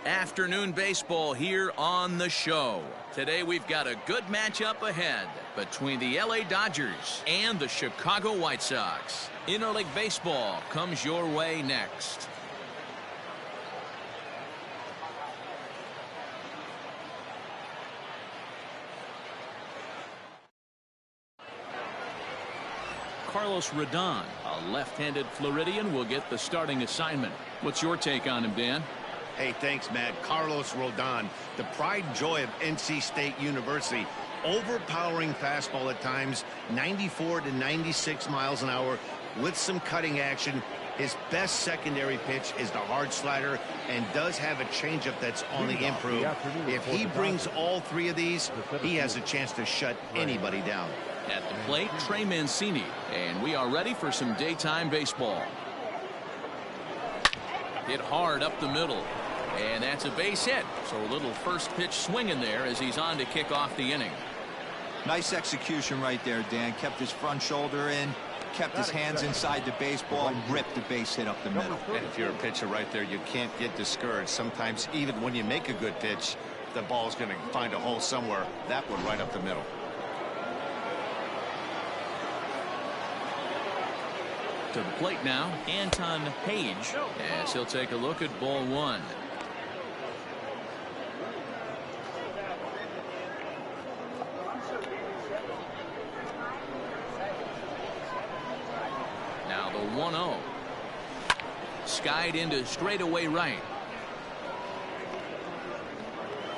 Afternoon baseball here on the show. Today we've got a good matchup ahead between the LA Dodgers and the Chicago White Sox. Interleague baseball comes your way next. Carlos Rodon, a left-handed Floridian, will get the starting assignment. What's your take on him, Dan? Hey, thanks, Matt. Carlos Rodon, the pride and joy of NC State University. Overpowering fastball at times, 94 to 96 miles an hour with some cutting action. His best secondary pitch is the hard slider and does have a changeup that's on the improve. If he brings all three of these, he has a chance to shut anybody down. At the plate, Trey Mancini, and we are ready for some daytime baseball. Hit hard up the middle, and that's a base hit. So a little first pitch swing in there as he's on to kick off the inning. Nice execution right there, Dan. Kept his front shoulder in, kept his hands inside the baseball, and ripped the base hit up the middle. And if you're a pitcher right there, you can't get discouraged. Sometimes even when you make a good pitch, the ball's going to find a hole somewhere. That one right up the middle. To the plate now, Anton Page, as he'll take a look at ball one. Now the 1-0. Skied into straightaway right.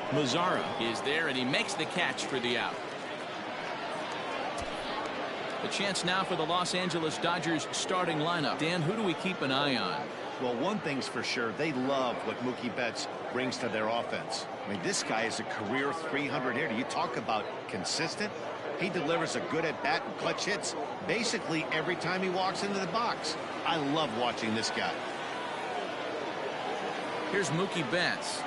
Mazzara is there, and he makes the catch for the out. The chance now for the Los Angeles Dodgers starting lineup. Dan, who do we keep an eye on? Well, one thing's for sure. They love what Mookie Betts brings to their offense. I mean, this guy is a career 300 hitter. You talk about consistent. He delivers a good at-bat and clutch hits basically every time he walks into the box. I love watching this guy. Here's Mookie Betts.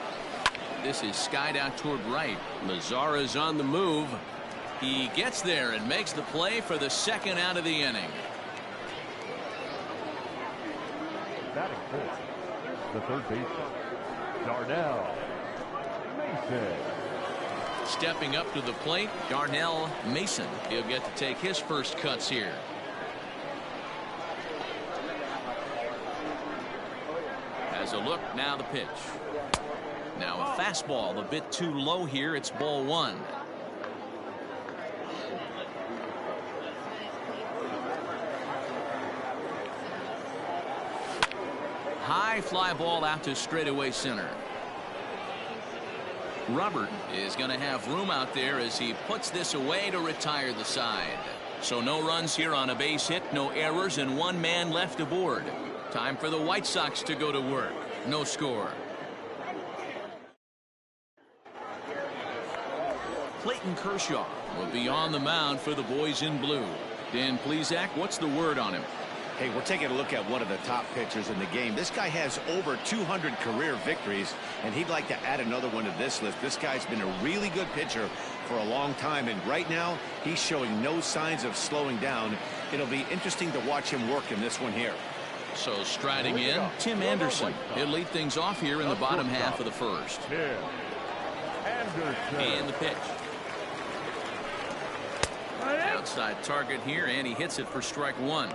This is skied out toward right. Mazzara's on the move. He gets there and makes the play for the second out of the inning. Batting fourth, the third baseman, Darnell Mason. Stepping up to the plate, Darnell Mason. He'll get to take his first cuts here. Has a look, now the pitch. Now a fastball a bit too low here. It's ball one. High fly ball out to straightaway center. Robert is going to have room out there as he puts this away to retire the side. So no runs here on a base hit, no errors, and one man left aboard. Time for the White Sox to go to work. No score. Clayton Kershaw will be on the mound for the boys in blue. Dan Plesac, what's the word on him? Hey, we're taking a look at one of the top pitchers in the game. This guy has over 200 career victories, and he'd like to add another one to this list. This guy's been a really good pitcher for a long time, and right now he's showing no signs of slowing down. It'll be interesting to watch him work in this one here. So striding in, Tim Anderson. He'll lead things off here in the bottom half of the first. And the pitch. Outside target here, and he hits it for strike one.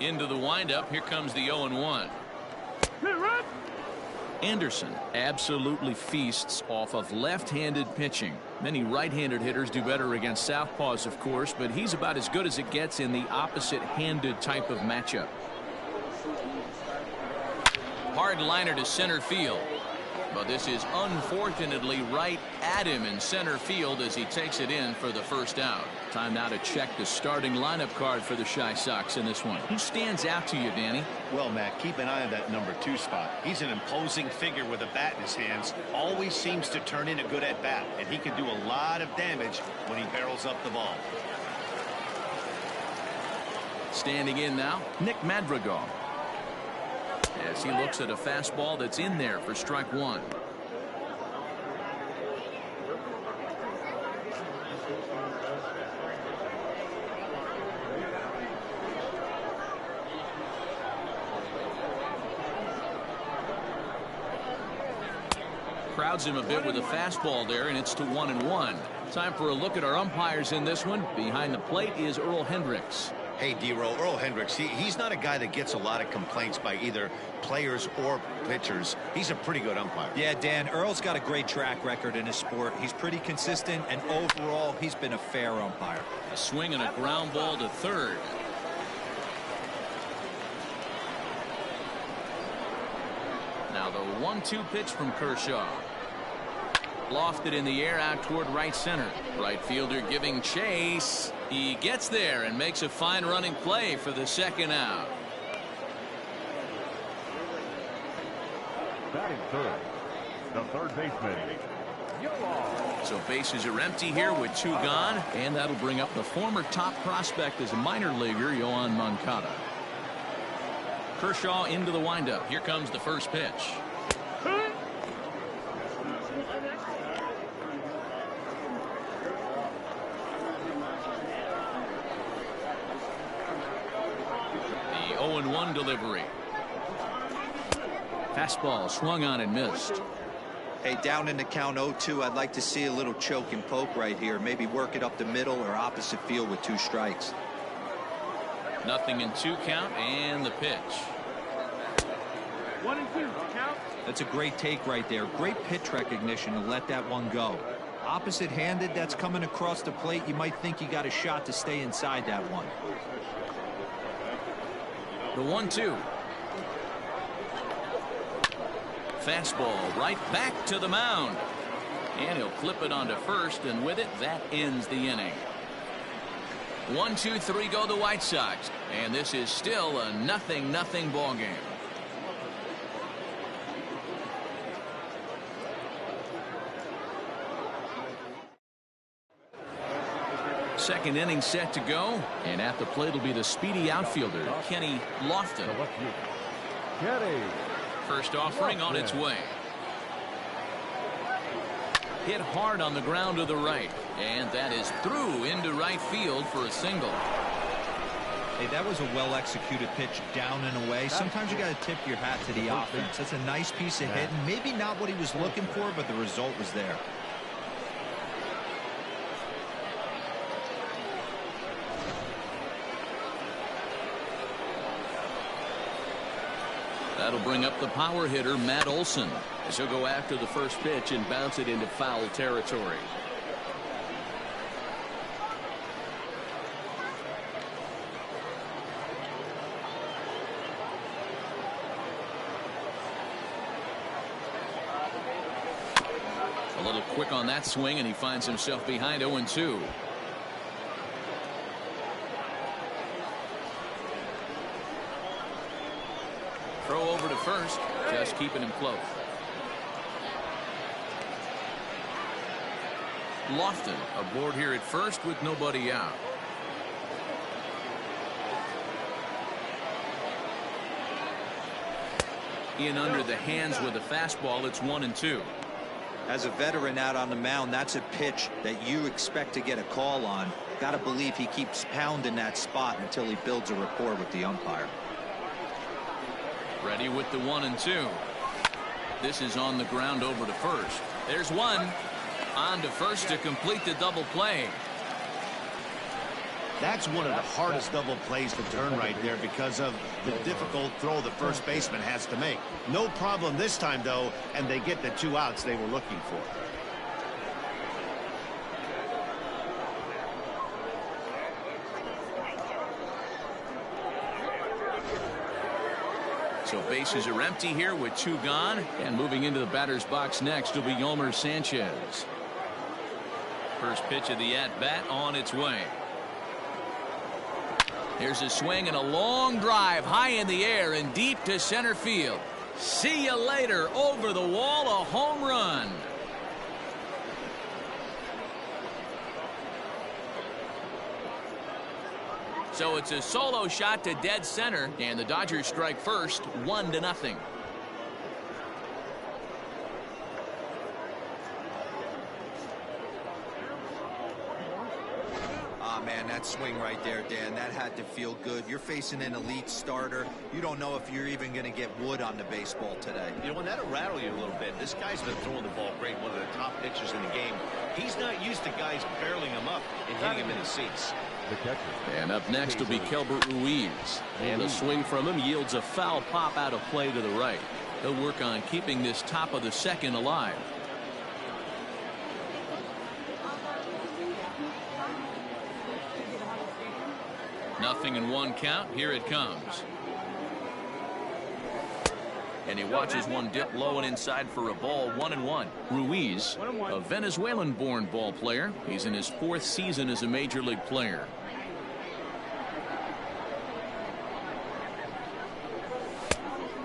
Into the windup. Here comes the 0-1. Anderson absolutely feasts off of left-handed pitching. Many right-handed hitters do better against southpaws, of course, but he's about as good as it gets in the opposite-handed type of matchup. Hard liner to center field. But this is unfortunately right at him in center field as he takes it in for the first out. Time now to check the starting lineup card for the Chi Sox in this one. Who stands out to you, Danny? Well, Matt, keep an eye on that number 2 spot. He's an imposing figure with a bat in his hands. Always seems to turn in a good at bat, and he can do a lot of damage when he barrels up the ball. Standing in now, Nick Madrigal. As he looks at a fastball that's in there for strike 1. Crowds him a bit with a fastball there, and it's to 1-1. Time for a look at our umpires in this one. Behind the plate is Earl Hendricks. Hey, D-Row, Earl Hendricks, he's not a guy that gets a lot of complaints by either players or pitchers. He's a pretty good umpire. Yeah, Dan, Earl's got a great track record in his sport. He's pretty consistent, and overall, he's been a fair umpire. A swing and a ground ball to third. Now the 1-2 pitch from Kershaw. Lofted in the air out toward right center. Right fielder giving chase. He gets there and makes a fine running play for the second out. Batting third, the third baseman. So bases are empty here with 2 gone, and that'll bring up the former top prospect as a minor leaguer, Yoan Moncada. Kershaw into the windup. Here comes the first pitch. The 0-1 delivery. Fastball swung on and missed. Hey, down in the count 0-2, I'd like to see a little choke and poke right here. Maybe work it up the middle or opposite field with 2 strikes. Nothing in 2 count, and the pitch. 1-2 count. That's a great take right there. Great pitch recognition to let that one go. Opposite-handed, that's coming across the plate. You might think you got a shot to stay inside that one. The 1-2. Fastball right back to the mound. And he'll clip it onto first, and with it, that ends the inning. 1-2-3 go the White Sox, and this is still a 0-0 ball game. Second inning set to go, and at the plate will be the speedy outfielder Kenny Lofton. Kenny. First offering on its way. Hit hard on the ground to the right, and that is through into right field for a single. Hey, that was a well-executed pitch down and away. Sometimes you got to tip your hat to the offense. That's a nice piece of hitting. Maybe not what he was looking for, but the result was there. That'll bring up the power hitter, Matt Olson, as he'll go after the first pitch and bounce it into foul territory. A little quick on that swing, and he finds himself behind 0-2. Throw over to first, just keeping him close. Lofton aboard here at first with nobody out. In under the hands with a fastball. It's 1-2. As a veteran out on the mound, that's a pitch that you expect to get a call on. Got to believe he keeps pounding that spot until he builds a rapport with the umpire. Ready with the 1-2. This is on the ground over to first. There's one. On to first to complete the double play. That's one of the hardest double plays to turn right there because of the difficult throw the first baseman has to make. No problem this time, though, and they get the 2 outs they were looking for. So bases are empty here with 2 gone, and moving into the batter's box next will be Yolmer Sanchez. First pitch of the at-bat on its way. Here's a swing and a long drive high in the air and deep to center field. See you later. Over the wall, a home run. So it's a solo shot to dead center, and the Dodgers strike first, 1-0. Man, that swing right there, Dan, that had to feel good. You're facing an elite starter. You don't know if you're even going to get wood on the baseball today. You know, and that'll rattle you a little bit. This guy's been throwing the ball great, one of the top pitchers in the game. He's not used to guys barreling him up and hitting him in the seats. And up next will be Kelbert Ruiz. And the swing from him yields a foul pop out of play to the right. He'll work on keeping this top of the second alive. Nothing in 1 count. Here it comes. And he watches one dip low and inside for a ball. 1-1. Ruiz, a Venezuelan-born ball player. He's in his 4th season as a major league player.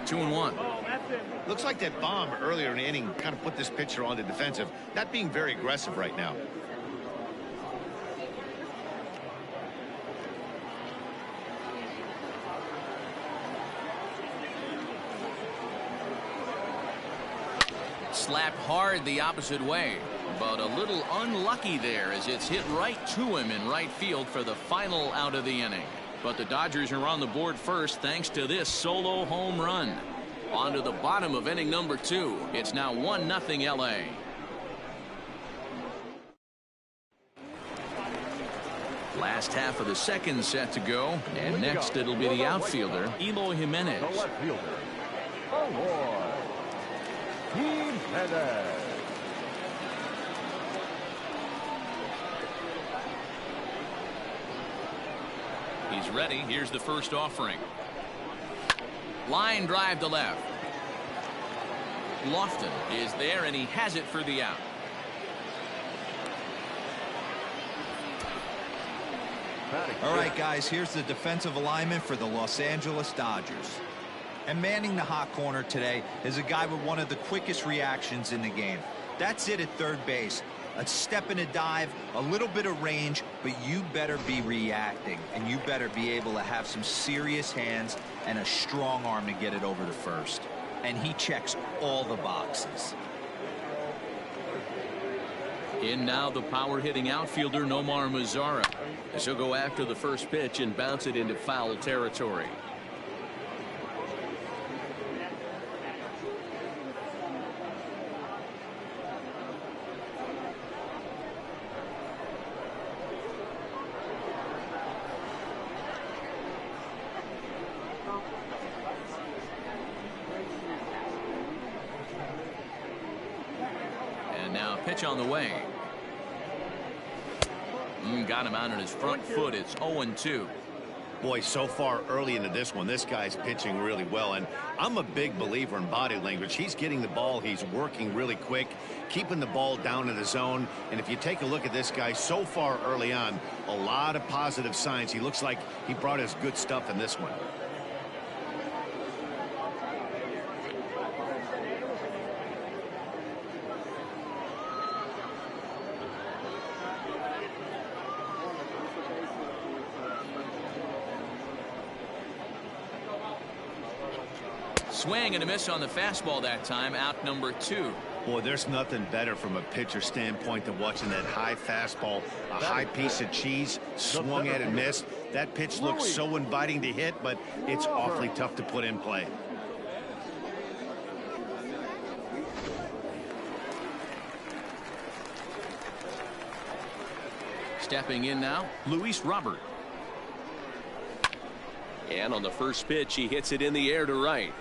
Two and one. Looks like that bomb earlier in the inning kind of put this pitcher on the defensive. Not being very aggressive right now. Slapped hard the opposite way, but a little unlucky there as it's hit right to him in right field for the final out of the inning. But the Dodgers are on the board first thanks to this solo home run. On to the bottom of inning number 2. It's now 1-0 LA. Last half of the second set to go, and next it'll be the outfielder Eloy Jimenez. The left fielder, Jimenez. He's ready. Here's the first offering. Line drive to left. Lofton is there, and he has it for the out. All right, guys, here's the defensive alignment for the Los Angeles Dodgers. And manning the hot corner today is a guy with one of the quickest reactions in the game. That's it at third base. A step and a dive, a little bit of range, but you better be reacting, and you better be able to have some serious hands and a strong arm to get it over to first. And he checks all the boxes. In now the power-hitting outfielder Nomar Mazara, as he'll go after the first pitch and bounce it into foul territory. And now pitch on the way. Got him out on his front foot. It's 0-2. Boy, so far early into this one, this guy's pitching really well, and I'm a big believer in body language. He's getting the ball, he's working really quick, keeping the ball down in the zone, and if you take a look at this guy so far early on, a lot of positive signs. He looks like he brought his good stuff in this one. Swing and a miss on the fastball that time. Out number 2. Boy, there's nothing better from a pitcher standpoint than watching that high fastball, a high piece of cheese, swung at and missed. That pitch looks so inviting to hit, but it's awfully tough to put in play. Stepping in now, Luis Robert. And on the first pitch, he hits it in the air to right.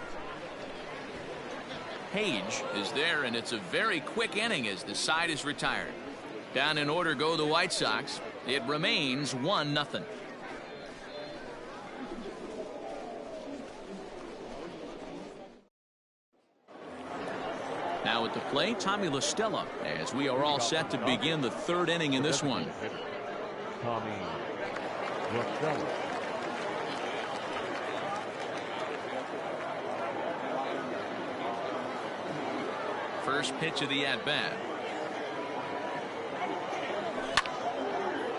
Page is there, and it's a very quick inning as the side is retired. Down in order go the White Sox. It remains 1-0. Now at the plate, Tommy La Stella, as we are all set to begin the third inning in this one. Tommy La Stella. First pitch of the at-bat.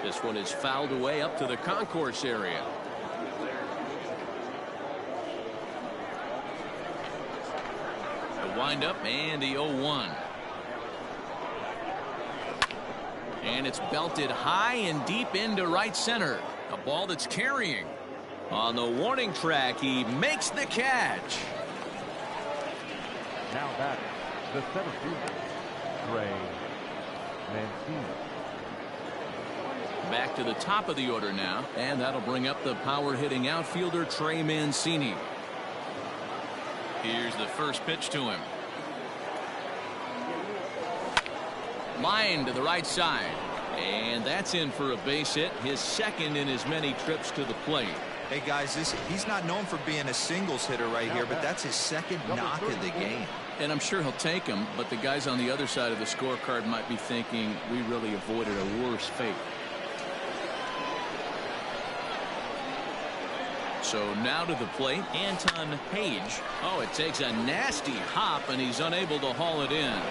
This one is fouled away up to the concourse area. The windup and the 0-1. And it's belted high and deep into right center. A ball that's carrying. On the warning track, he makes the catch. Now batting, the center fielder, Trey Mancini. Back to the top of the order now, and that'll bring up the power-hitting outfielder Trey Mancini. Here's the first pitch to him. Line to the right side, and that's in for a base hit, his second in as many trips to the plate. Hey guys, he's not known for being a singles hitter right here, but that's his second knock of the game. And I'm sure he'll take him, but the guys on the other side of the scorecard might be thinking we really avoided a worse fate. So now to the plate, Anton Page. Oh, it takes a nasty hop, and he's unable to haul it in.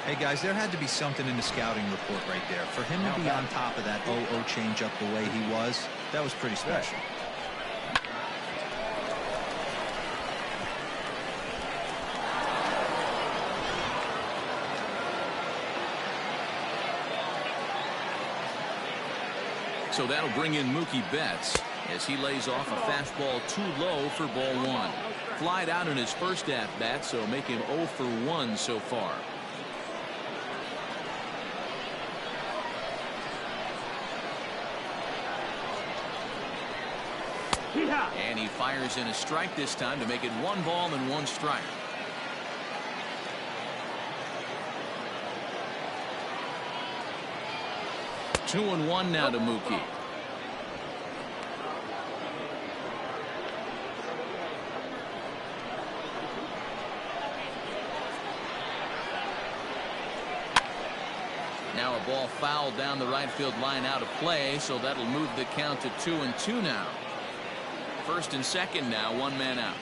Hey guys, there had to be something in the scouting report right there. For him to be on top of that 0-0 changeup the way he was, that was pretty special. So that'll bring in Mookie Betts as he lays off a fastball too low for ball one. Flied out in his first at-bat, so make him 0 for 1 so far. And he fires in a strike this time to make it 1 ball and 1 strike. Two and 1 now to Mookie. Now a ball fouled down the right field line out of play, so that'll move the count to 2-2 now. First and second now, 1 man out.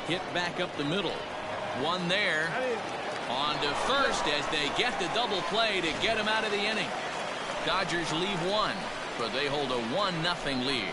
Hit back up the middle. One there. On to first as they get the double play to get him out of the inning. Dodgers leave 1, but they hold a 1-0 lead.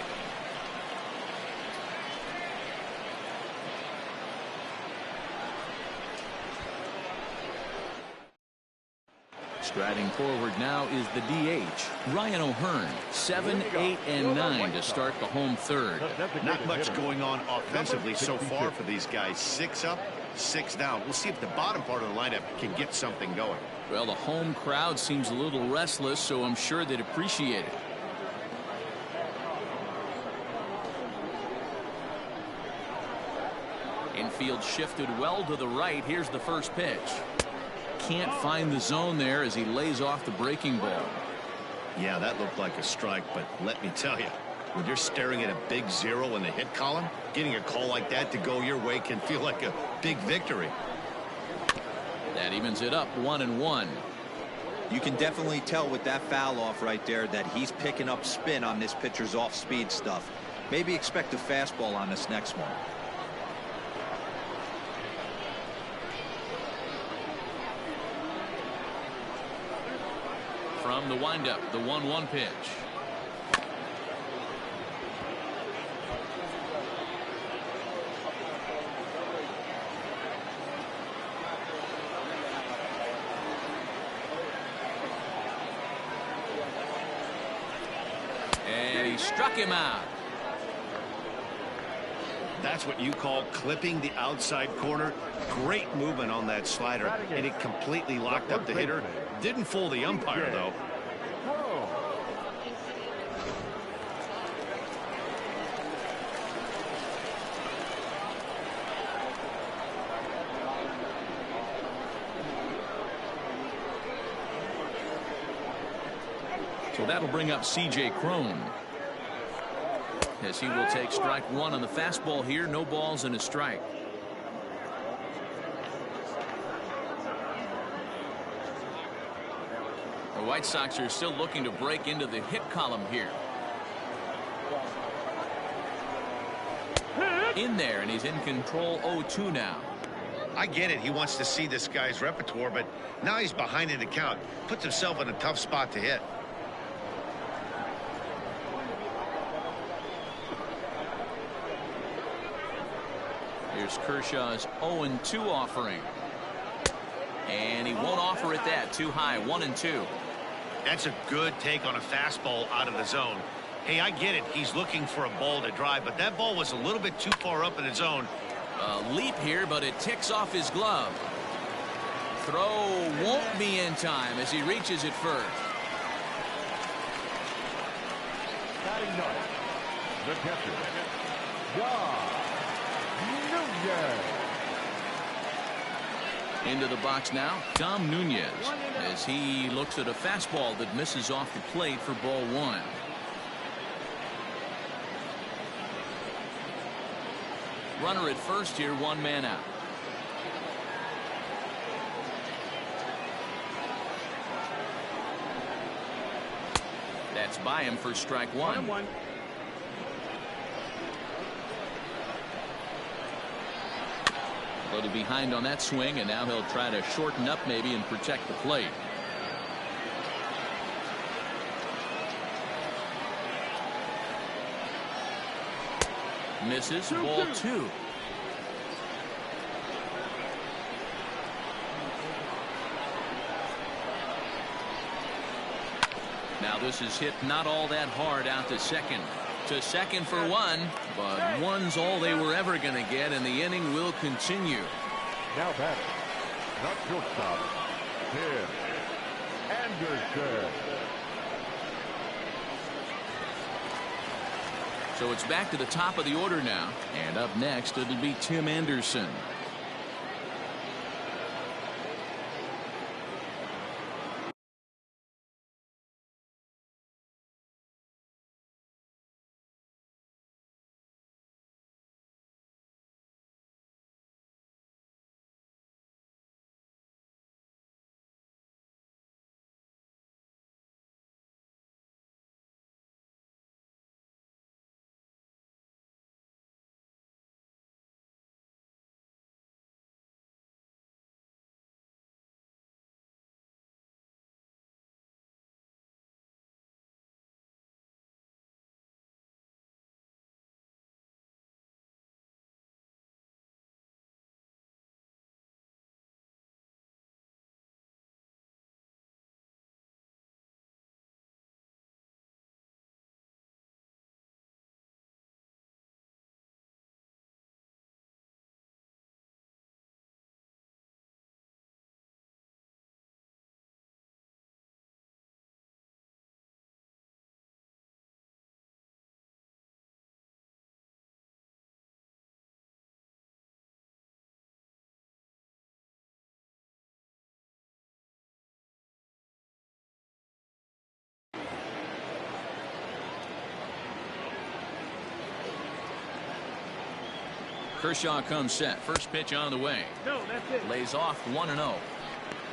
Striding forward now is the DH, Ryan O'Hearn. 7, 8, and 9 to start the home third. Not much going on offensively so far for these guys. 6 up, 6 down. We'll see if the bottom part of the lineup can get something going. Well, the home crowd seems a little restless, so I'm sure they'd appreciate it. Infield shifted well to the right. Here's the first pitch. Can't find the zone there as he lays off the breaking ball. Yeah, that looked like a strike, but let me tell you, when you're staring at a big 0 in the hit column, getting a call like that to go your way can feel like a big victory. That evens it up 1-1. You can definitely tell with that foul off right there that he's picking up spin on this pitcher's off-speed stuff. Maybe expect a fastball on this next one. From the windup, the 1-1 pitch. And he struck him out. That's what you call clipping the outside corner. Great movement on that slider, and it completely locked up the hitter. Didn't fool the umpire, though. So that'll bring up C.J. Cron, as he will take strike one on the fastball here. No balls and a strike. The White Sox are still looking to break into the hit column here. In there, and he's in control. 0-2 now. I get it. He wants to see this guy's repertoire, but now he's behind in the count. Puts himself in a tough spot to hit. Here's Kershaw's 0-2 offering. And he won't offer it that. Too high. 1-2. That's a good take on a fastball out of the zone. Hey, I get it. He's looking for a ball to drive, but that ball was a little bit too far up in the zone. A leap here, but it ticks off his glove. Throw won't be in time as he reaches it first. Batting ninth, the catcher, Into the box now, Tom Nunez, as he looks at a fastball that misses off the plate for ball one. Runner at first here, one man out. That's by him for strike one. A little behind on that swing, and now he'll try to shorten up maybe and protect the plate. Misses. Ball two. Now this is hit not all that hard out to second. To second for one, but one's all they were ever going to get, and the inning will continue. Now batting, not shortstop, Tim Anderson. So it's back to the top of the order now, and up next it'll be Tim Anderson. Kershaw comes set. First pitch on the way. No, that's it. Lays off 1-0.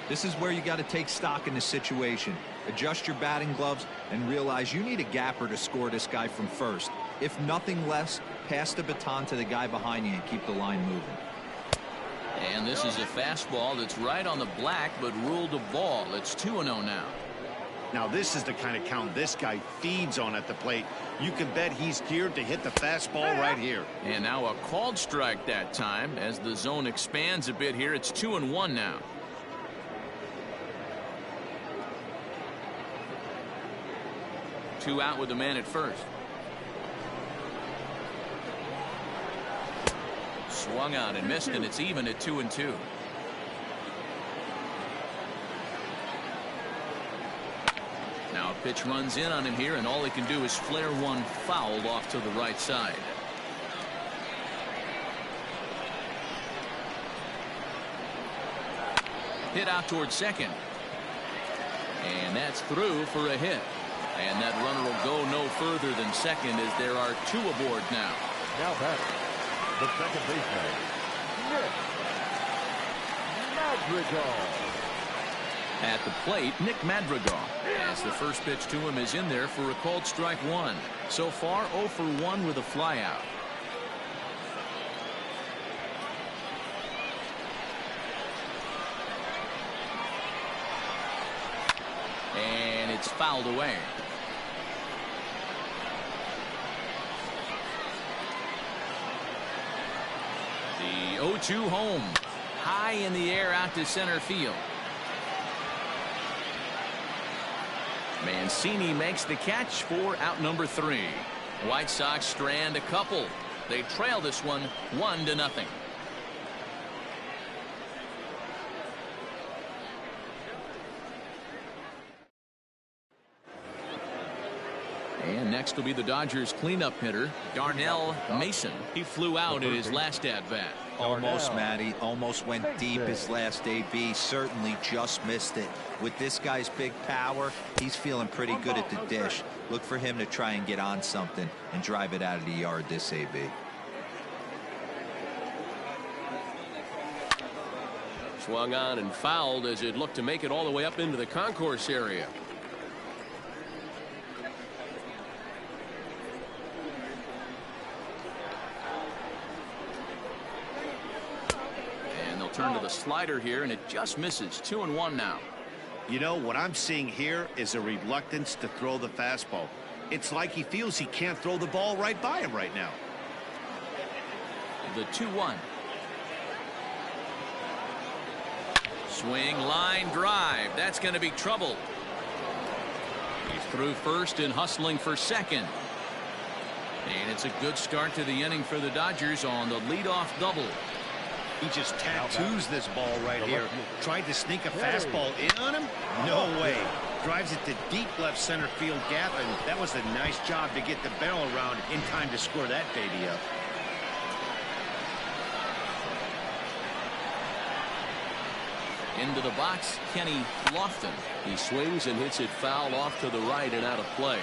This is where you got to take stock in the situation. Adjust your batting gloves and realize you need a gapper to score this guy from first. If nothing less, pass the baton to the guy behind you and keep the line moving. And this is a fastball that's right on the black, but ruled a ball. It's 2-0 now. Now this is the kind of count this guy feeds on at the plate. You can bet he's geared to hit the fastball right here. And now a called strike that time. As the zone expands a bit here, it's 2-1 now. 2 out with the man at first. Swung on and missed, and it's even at 2-2. Now a pitch runs in on him here, and all he can do is flare one foul off to the right side. Hit out towards second. And that's through for a hit. And that runner will go no further than second as there are 2 aboard now. Now batting, the second baseman, Nick Madrigal. At the plate, Nick Madrigal, as the first pitch to him is in there for a called strike 1. So far 0 for 1 with a flyout. And it's fouled away. The 0-2 home. High in the air out to center field. Mancini makes the catch for out number 3. White Sox strand a couple. They trail this one 1-0. And next will be the Dodgers cleanup hitter, Darnell Mason. He flew out in his last at-bat. Almost, Matty. Almost went deep his last AB. Certainly just missed it. With this guy's big power, he's feeling pretty good at the dish. Look for him to try and get on something and drive it out of the yard this AB. Swung on and fouled as it looked to make it all the way up into the concourse area. Turn to the slider here, and it just misses. 2-1 now. You know, what I'm seeing here is a reluctance to throw the fastball. It's like he feels he can't throw the ball right by him right now. The 2-1. Swing, line drive. That's going to be trouble. He's through first and hustling for second. And it's a good start to the inning for the Dodgers on the leadoff double. He just tattoos this ball right here. Tried to sneak a fastball in on him? No way. Drives it to deep left center field gap, and that was a nice job to get the barrel around in time to score that baby up. Into the box, Kenny Lofton. He swings and hits it foul off to the right and out of play.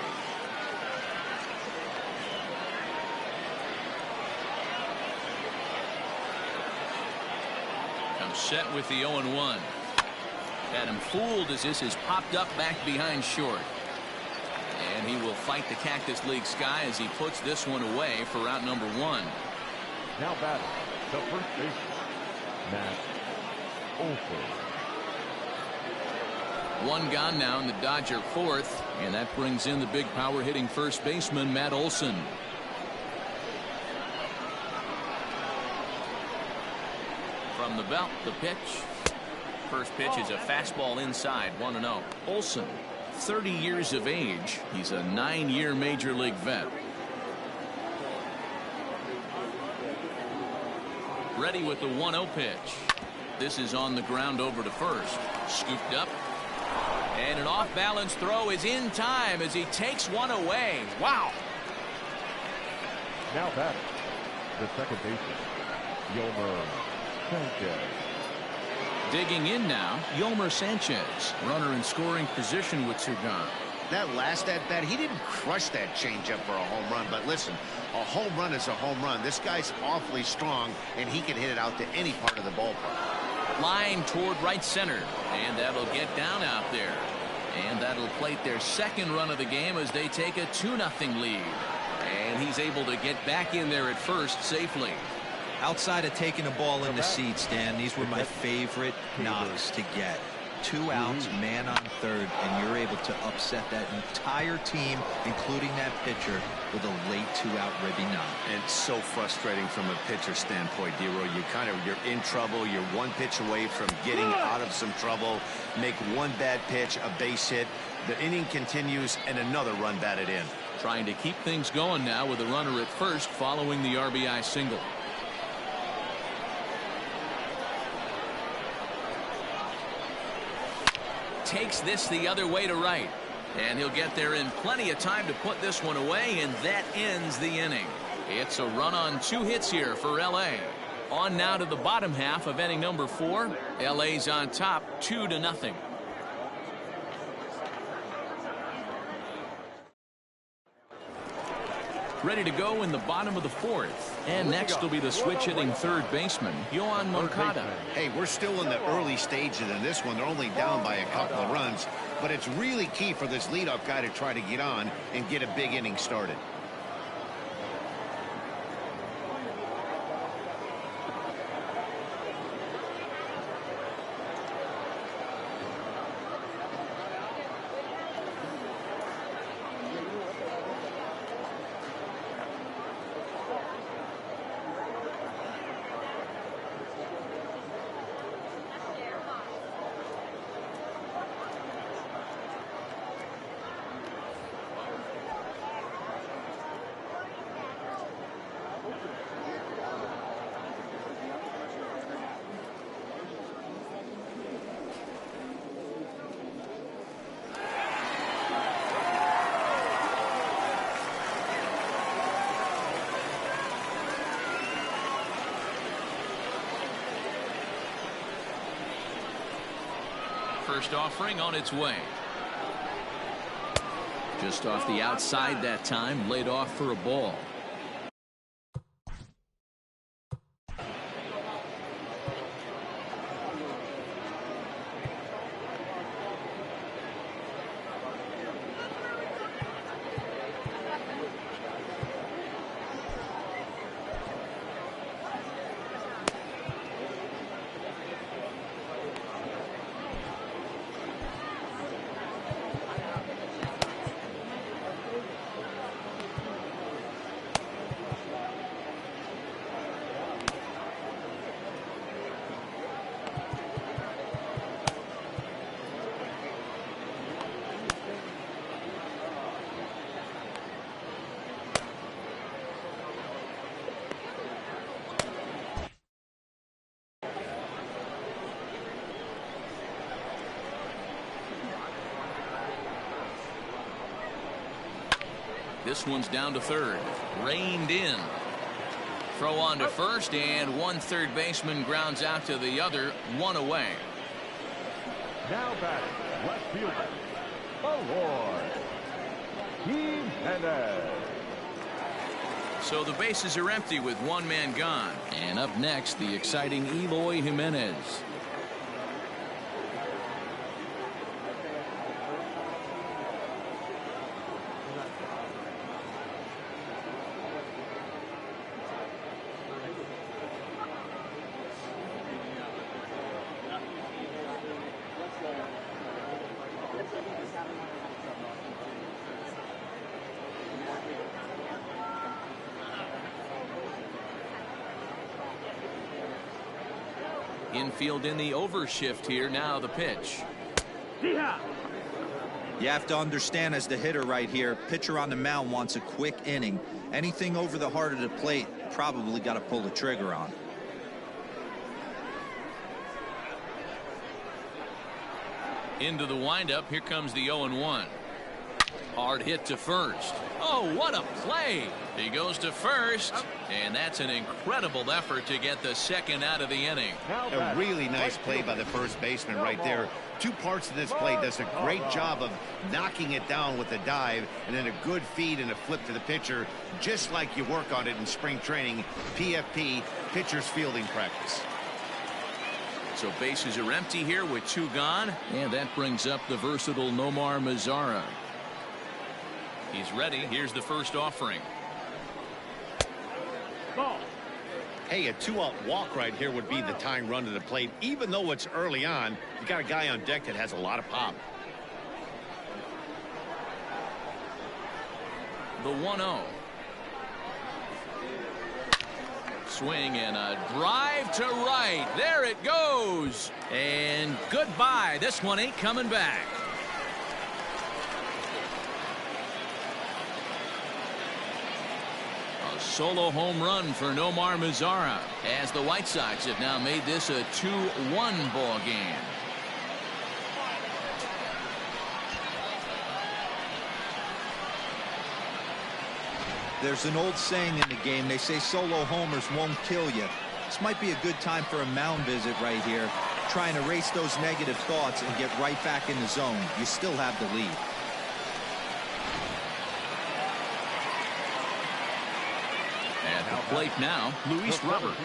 Set with the 0-1. Had him fooled as this is popped up back behind short. And he will fight the Cactus League sky as he puts this one away for out number 1. Now batting, the first baseman, Matt Olson. 1 gone now in the Dodger 4th, and that brings in the big power hitting first baseman Matt Olson. From the belt, the pitch. First pitch is a fastball inside, 1-0. Olson, 30 years of age. He's a 9-year major league vet. Ready with the 1-0 pitch. This is on the ground over to first. Scooped up. And an off-balance throw is in time as he takes one away. Wow. Now batting, the second baseman, Yomer Sanchez. Digging in now, Yomer Sanchez, runner in scoring position with 2 gone. That last at-bat, he didn't crush that changeup for a home run, but listen, a home run is a home run. This guy's awfully strong, and he can hit it out to any part of the ballpark. Line toward right center, and that'll get down out there. And that'll plate their second run of the game as they take a 2-0 lead. And he's able to get back in there at first safely. Outside of taking the ball in the seats, Dan, these were my favorite knocks to get. 2 outs, man on third, and you're able to upset that entire team, including that pitcher, with a late 2-out ribby knock. And it's so frustrating from a pitcher standpoint, D-Roy. You're in trouble. You're one pitch away from getting out of some trouble. Make one bad pitch, a base hit. The inning continues, and another run batted in. Trying to keep things going now with a runner at first following the RBI single. Takes this the other way to right. And he'll get there in plenty of time to put this one away, and that ends the inning. It's a run on 2 hits here for L.A. On now to the bottom half of inning number 4. L.A.'s on top 2-0. Ready to go in the bottom of the 4th. And next will be the switch-hitting third baseman, Yoan Moncada. Hey, we're still in the early stages in this one. They're only down by a couple of runs. But it's really key for this leadoff guy to try to get on and get a big inning started. First offering on its way. Just off the outside that time, laid off for a ball. This one's down to third. Reined in. Throw on to first, and one third baseman grounds out to the other, 1 away. Now batting, left fielder, Award. Jimenez. So the bases are empty with 1 man gone. And up next, the exciting Eloy Jimenez. Infield in the overshift here. Now the pitch. You have to understand, as the hitter right here, pitcher on the mound wants a quick inning. Anything over the heart of the plate, probably got to pull the trigger on. Into the windup. Here comes the 0-1. Hard hit to first. Oh, what a play. He goes to first, and that's an incredible effort to get the second out of the inning. A really nice play by the first baseman right there. 2 parts of this play. Does a great job of knocking it down with a dive, and then a good feed and a flip to the pitcher, just like you work on it in spring training, PFP, pitcher's fielding practice. So bases are empty here with 2 gone, and that brings up the versatile Nomar Mazara. He's ready. Here's the first offering. Hey, a 2-out walk right here would be the tying run to the plate. Even though it's early on, you got a guy on deck that has a lot of pop. The 1-0. Swing and a drive to right. There it goes. And goodbye. This one ain't coming back. A solo home run for Nomar Mazara, as the White Sox have now made this a 2-1 ball game. There's an old saying in the game. They say solo homers won't kill you. This might be a good time for a mound visit right here. Try and erase those negative thoughts and get right back in the zone. You still have the lead. At the plate now, Luis Robert.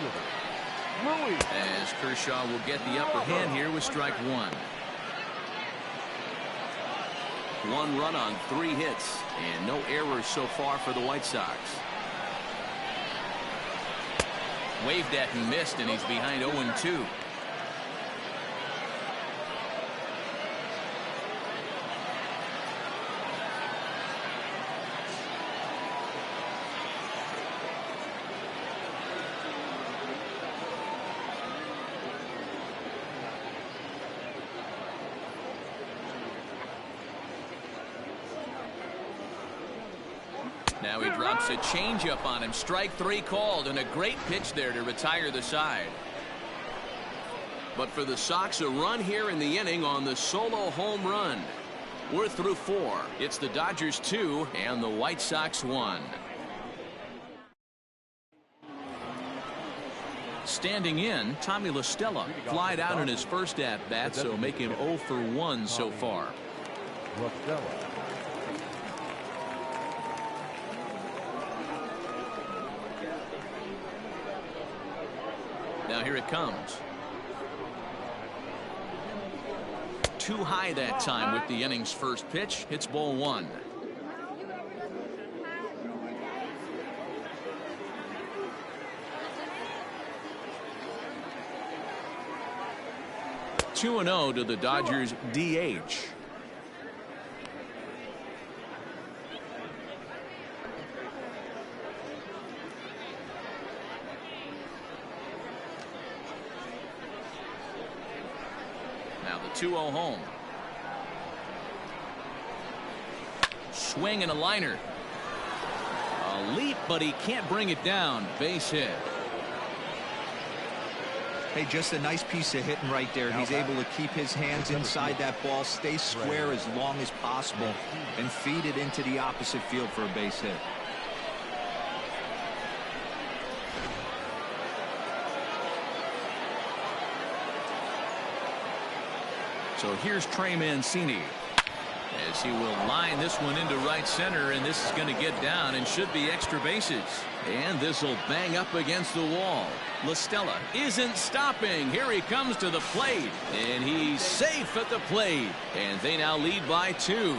As Kershaw will get the upper hand here with strike one. 1 run on 3 hits and no errors so far for the White Sox. Waved at and missed, and he's behind 0-2. Now he drops a changeup on him. Strike 3 called, and a great pitch there to retire the side. But for the Sox, a run here in the inning on the solo home run. We're through 4. It's the Dodgers 2 and the White Sox 1. Standing in, Tommy La Stella flied out in his first at-bat, so make him 0 for 1 so far. Now here it comes. Too high that time with the inning's first pitch. Hits ball 1. Two 2-0 to the Dodgers DH. Now the 2-0 home. Swing and a liner. A leap, but he can't bring it down. Base hit. Hey, just a nice piece of hitting right there. He's able to keep his hands inside that ball, stay square as long as possible, and feed it into the opposite field for a base hit. So here's Trey Mancini, as he will line this one into right center, and this is going to get down and should be extra bases. And this will bang up against the wall. La Stella isn't stopping. Here he comes to the plate, and he's safe at the plate, and they now lead by 2.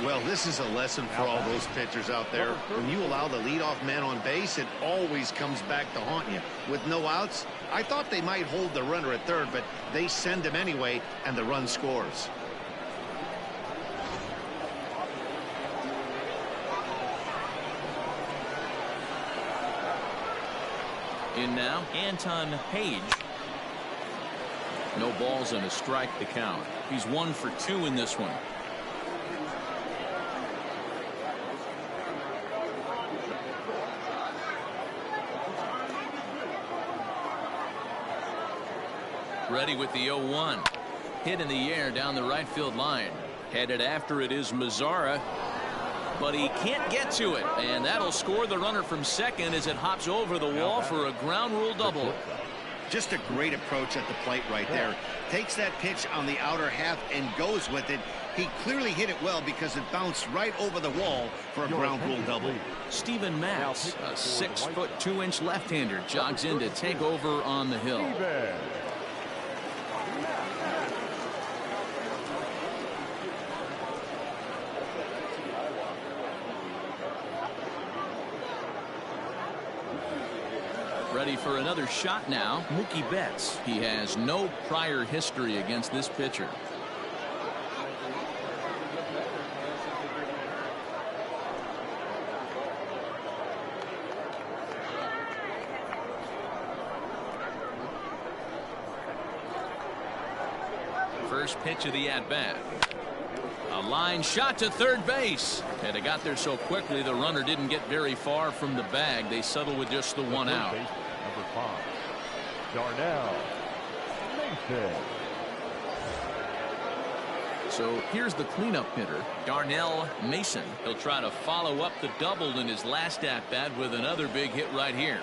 Well, this is a lesson for all those pitchers out there. When you allow the leadoff man on base, it always comes back to haunt you. With no outs, I thought they might hold the runner at third, but they send him anyway, and the run scores. In now, Anton Page. No balls and a strike to count. He's 1 for 2 in this one. Ready with the 0-1. Hit in the air down the right field line. Headed after it is Mazara, but he can't get to it, and that'll score the runner from second as it hops over the wall for a ground rule double. Just a great approach at the plate right there. Takes that pitch on the outer half and goes with it. He clearly hit it well because it bounced right over the wall for a ground rule double. Steven Matz, a 6'2" left-hander, jogs in to take over on the hill. Ready for another shot now. Mookie Betts. He has no prior history against this pitcher. First pitch of the at-bat. A line shot to third base. And it got there so quickly the runner didn't get very far from the bag. They settled with just the one out. Number 5, Darnell Mason. So here's the cleanup hitter, Darnell Mason. He'll try to follow up the double in his last at-bat with another big hit right here.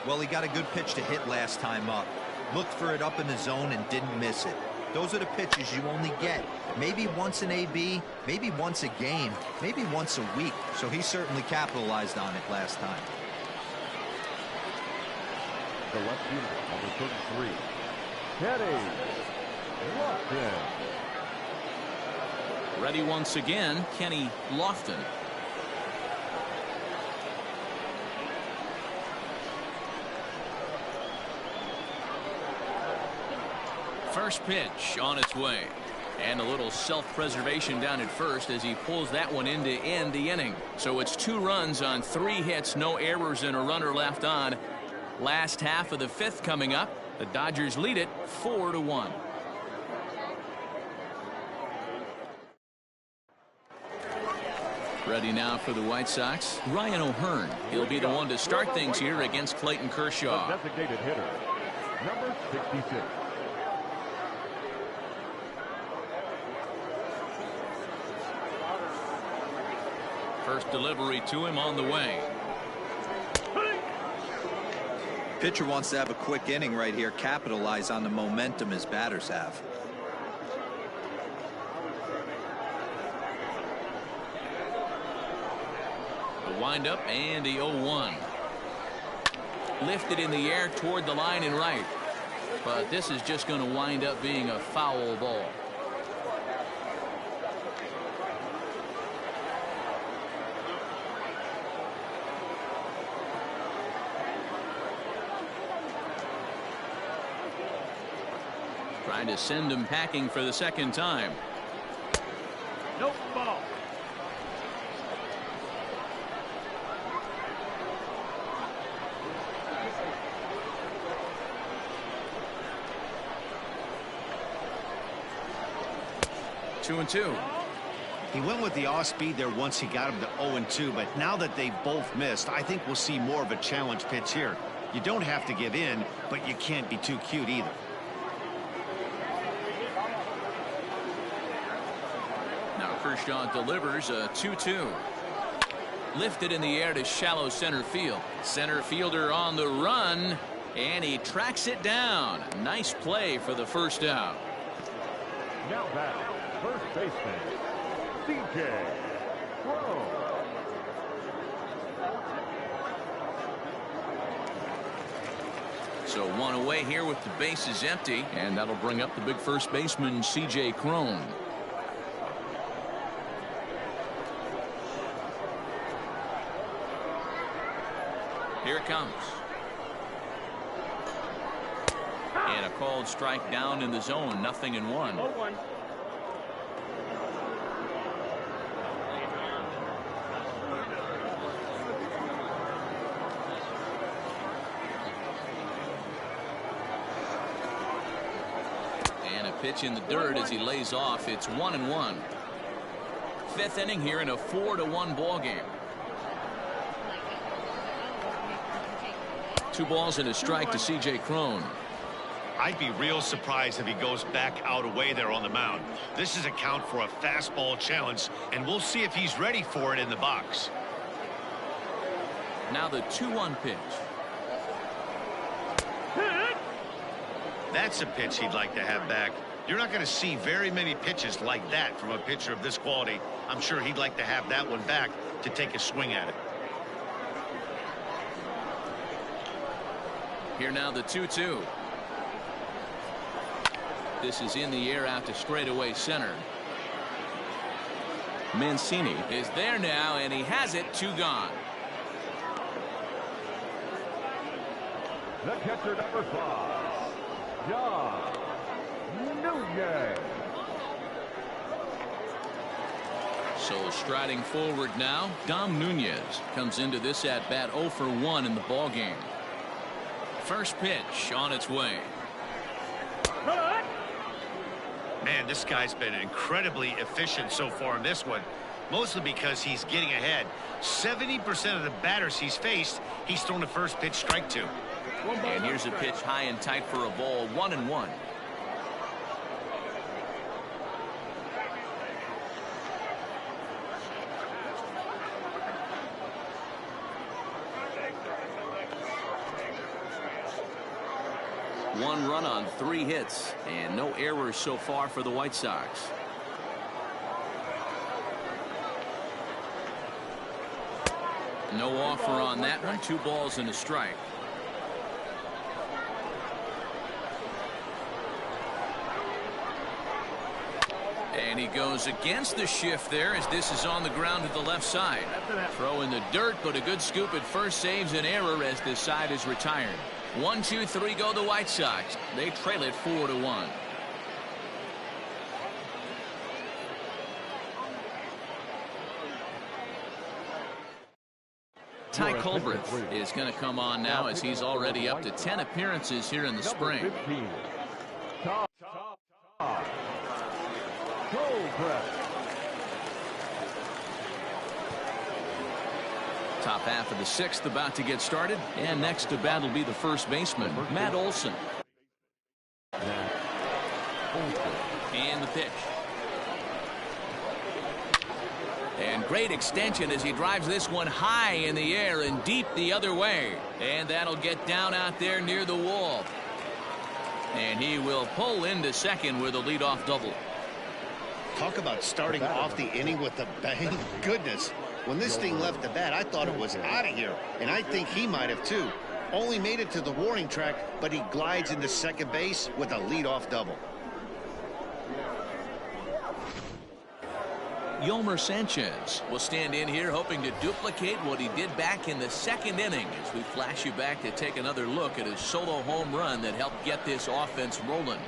Well, he got a good pitch to hit last time up. Looked for it up in the zone and didn't miss it. Those are the pitches you only get. Maybe once an AB, maybe once a game, maybe once a week. So he certainly capitalized on it last time. The left fielder, number 33, Kenny Lofton. Ready once again, Kenny Lofton. First pitch on its way. And a little self-preservation down at first as he pulls that one in to end the inning. So it's 2 runs on 3 hits, no errors, and a runner left on. Last half of the 5th coming up. The Dodgers lead it 4-1. Ready now for the White Sox, Ryan O'Hearn. He'll be the one to start things here against Clayton Kershaw. The designated hitter, number 66. First delivery to him on the way. Pitcher wants to have a quick inning right here, capitalize on the momentum his batters have. The windup and the 0-1. Lifted in the air toward the line and right. But this is just going to wind up being a foul ball. Trying to send him packing for the second time. Nope, ball. Two and two. He went with the off speed there once he got him to 0-2, but now that they both missed, I think we'll see more of a challenge pitch here. You don't have to give in, but you can't be too cute either. Kershaw delivers a 2-2. Lifted in the air to shallow center field. Center fielder on the run, and he tracks it down. Nice play for the first out. Now back, first baseman, CJ Crow. So one away here with the bases empty, and that'll bring up the big first baseman, C.J. Crone. Here it comes. And a called strike down in the zone. 0-1. 0-1. And a pitch in the dirt as he lays off. It's 1-1. 5th inning here in a 4-1 ball game. 2 balls and a strike to C.J. Crone. I'd be real surprised if he goes back out away there on the mound. This is a count for a fastball challenge, and we'll see if he's ready for it in the box. Now the 2-1 pitch. That's a pitch he'd like to have back. You're not going to see very many pitches like that from a pitcher of this quality. I'm sure he'd like to have that one back to take a swing at it. Here now the 2-2. This is in the air out to straightaway center. Mancini is there now, and he has it. 2 gone. The catcher, number 5, John Nunez. So striding forward now, Dom Nunez comes into this at bat 0 for 1 in the ball game. First pitch on its way. Man, this guy's been incredibly efficient so far in this one, mostly because he's getting ahead. 70% of the batters he's faced, he's thrown the first pitch strike to. And here's a pitch high and tight for a ball, 1-1. One run on 3 hits and no errors so far for the White Sox. No offer on that one. 2 balls and a strike. And he goes against the shift there as this is on the ground to the left side. Throw in the dirt, but a good scoop at first saves an error as this side is retired. 1, 2, 3 go the White Sox. They trail it 4-1. Ty Culbreth is going to come on now as he's already up to 10 appearances here in the spring. Top half of the 6th about to get started, and next to bat will be the first baseman, Matt Olson. And the pitch. And great extension as he drives this one high in the air and deep the other way. And that'll get down out there near the wall. And he will pull into second with a leadoff double. Talk about starting off the inning with a bang. Goodness. When this thing left the bat, I thought it was out of here, and I think he might have too. Only made it to the warning track, but he glides into second base with a leadoff double. Yolmer Sanchez will stand in here hoping to duplicate what he did back in the 2nd inning as we flash you back to take another look at his solo home run that helped get this offense rolling.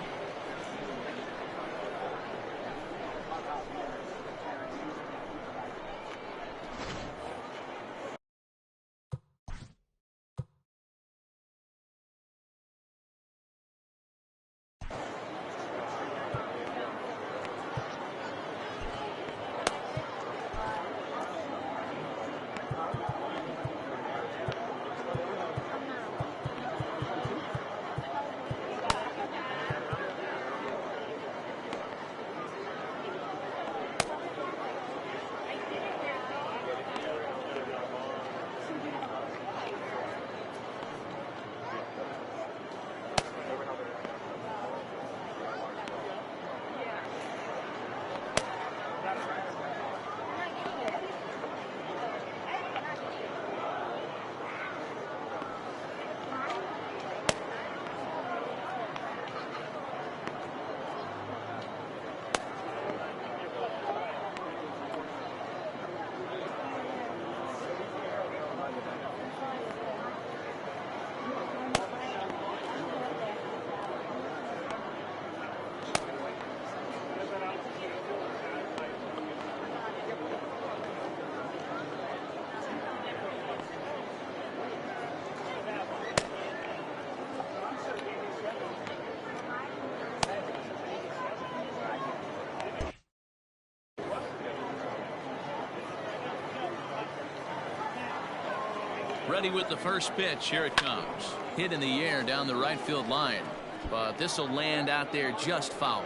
Ready with the first pitch. Here it comes. Hit in the air down the right field line. But this will land out there just foul.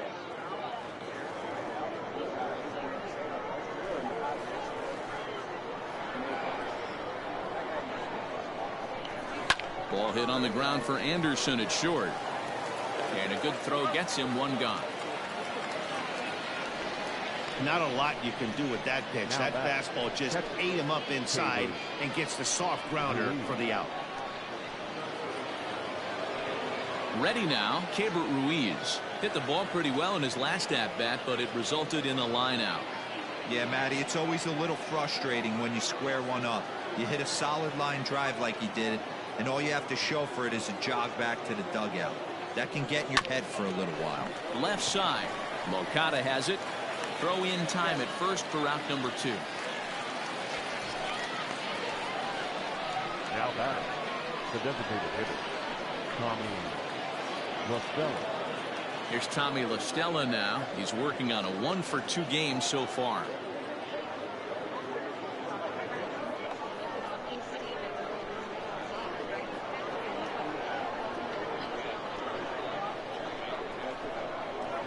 Ball hit on the ground for Anderson at short. And a good throw gets him one gone. Not a lot you can do with that pitch. That fastball just ate him up inside and gets the soft grounder for the out. Ready now, Keibert Ruiz. Hit the ball pretty well in his last at-bat, but it resulted in a line out. Yeah, Matty, it's always a little frustrating when you square one up. You hit a solid line drive like he did, and all you have to show for it is a jog back to the dugout. That can get in your head for a little while. Left side. Moncada has it. Throw in time at first for route number 2. Now back, the designated hitter, Tommy LaStella. Here's Tommy LaStella now. He's working on a 1-for-2 game so far.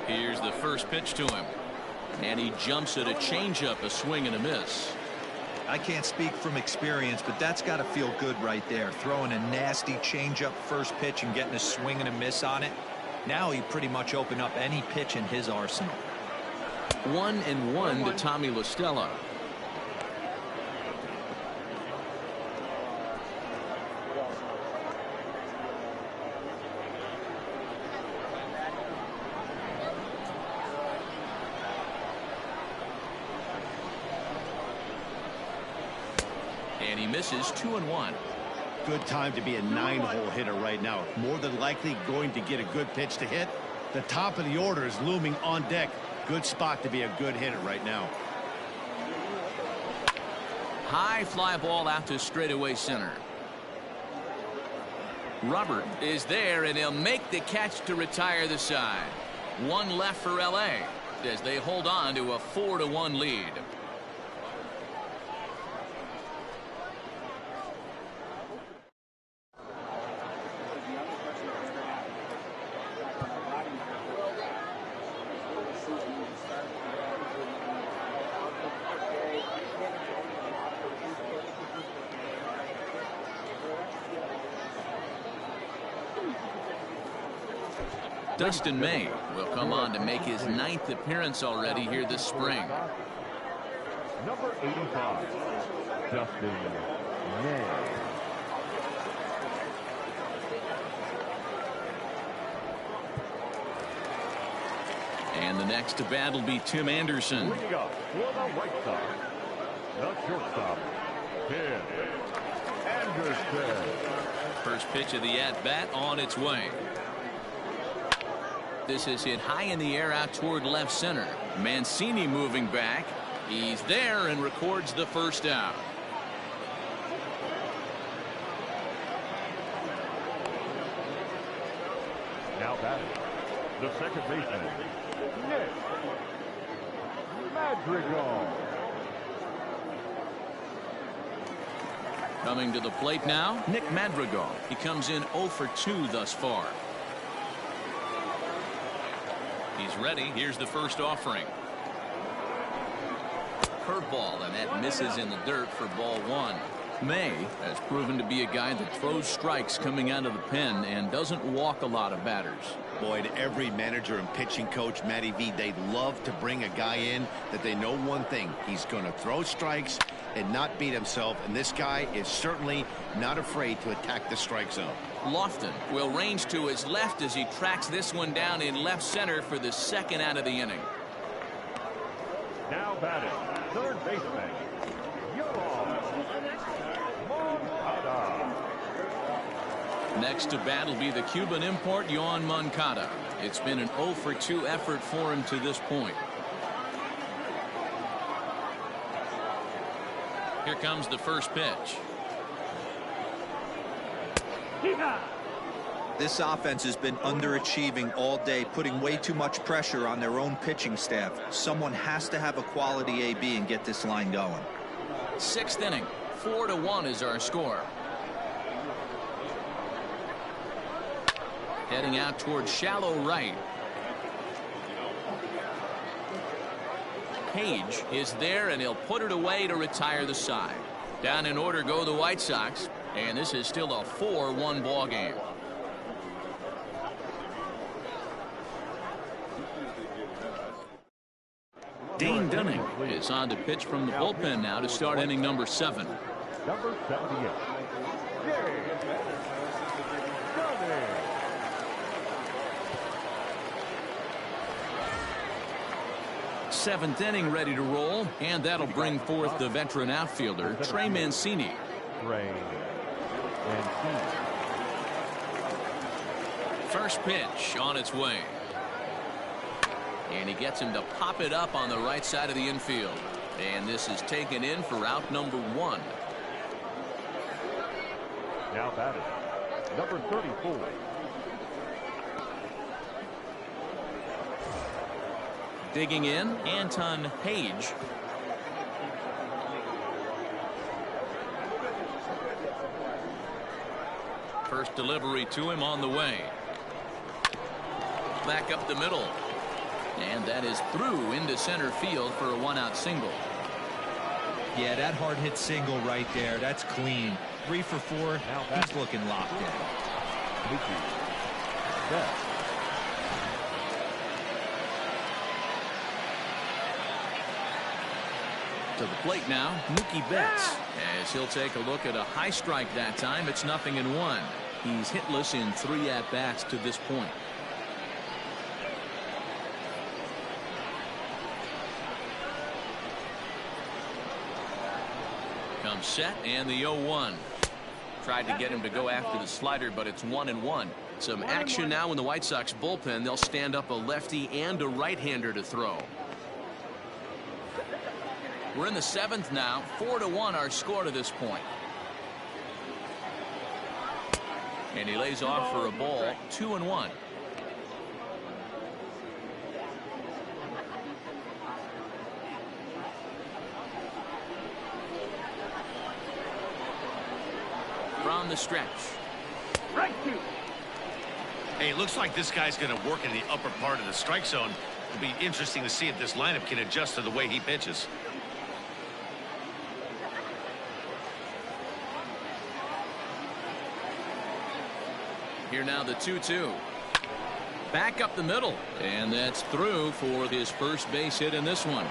Here's the first pitch to him. And he jumps at a changeup, a swing and a miss. I can't speak from experience, but that's got to feel good right there. Throwing a nasty changeup first pitch and getting a swing and a miss on it. Now he pretty much opened up any pitch in his arsenal. 1-1 to Tommy LaStella. And he misses 2-1. Good time to be a 9-hole hitter right now. More than likely going to get a good pitch to hit. The top of the order is looming on deck. Good spot to be a good hitter right now. High fly ball out to straightaway center. Robert is there, and he'll make the catch to retire the side. One left for LA as they hold on to a 4-1 lead. Dustin May will come on to make his 9th appearance already here this spring. Number 85, Dustin May. And the next to bat will be Tim Anderson. Bringing up for the White Sox, the shortstop, Tim Anderson. First pitch of the at-bat on its way. This is hit high in the air out toward left center. Mancini moving back. He's there and records the first out. Now batting, the second baseman, Nick Madrigal. Coming to the plate now, Nick Madrigal. He comes in 0 for 2 thus far. He's ready. Here's the first offering. Curveball, and that misses in the dirt for ball 1. May has proven to be a guy that throws strikes coming out of the pen and doesn't walk a lot of batters. Boy, to every manager and pitching coach, Matty V, they love to bring a guy in that they know one thing. He's going to throw strikes and not beat himself, and this guy is certainly not afraid to attack the strike zone. Lofton will range to his left as he tracks this one down in left center for the second out of the inning. Now batting, third baseman, Moncada. Next to bat will be the Cuban import, Yoan Moncada. It's been an 0 for 2 effort for him to this point. Here comes the first pitch. This offense has been underachieving all day, putting way too much pressure on their own pitching staff. Someone has to have a quality AB and get this line going. 6th inning, 4-1 is our score. Heading out towards shallow right. Page is there, and he'll put it away to retire the side. Down in order go the White Sox, and this is still a 4-1 ball game. Dane Dunning is on to pitch from the bullpen now to start inning number 7. Number 78, Dane Dunning. Seventh inning ready to roll, and that'll bring forth the veteran outfielder Trey Mancini. and C. First pitch on its way. And he gets him to pop it up on the right side of the infield. And this is taken in for out number 1. Now batting, number 34. Digging in, Anton Page. First delivery to him on the way. Back up the middle. And that is through into center field for a 1-out single. Yeah, that hard hit single right there. That's clean. 3 for 4. He's looking locked in. Mickey Betts. To the plate now, Mookie Betts, as he'll take a look at a high strike that time. It's 0-1. He's hitless in 3 at-bats to this point. Comes set, and the 0-1. Tried to get him to go after the slider, but it's 1-1. Some action now in the White Sox bullpen. They'll stand up a lefty and a right-hander to throw. We're in the 7th now. 4-1 our score to this point. And he lays off for a ball. 2-1. From the stretch. Hey, it looks like this guy's going to work in the upper part of the strike zone. It'll be interesting to see if this lineup can adjust to the way he pitches. Here now the 2-2. Back up the middle, and that's through for his first base hit in this one.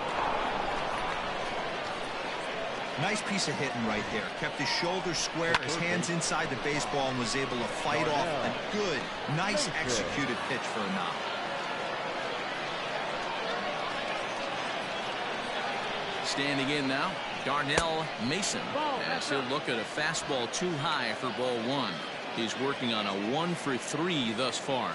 Nice piece of hitting right there. Kept his shoulders square, his hands inside the baseball, and was able to fight off a good, nice executed pitch for a knock. Standing in now, Darnell Mason, as he'll look at a fastball too high for ball 1. He's working on a 1 for 3 thus far.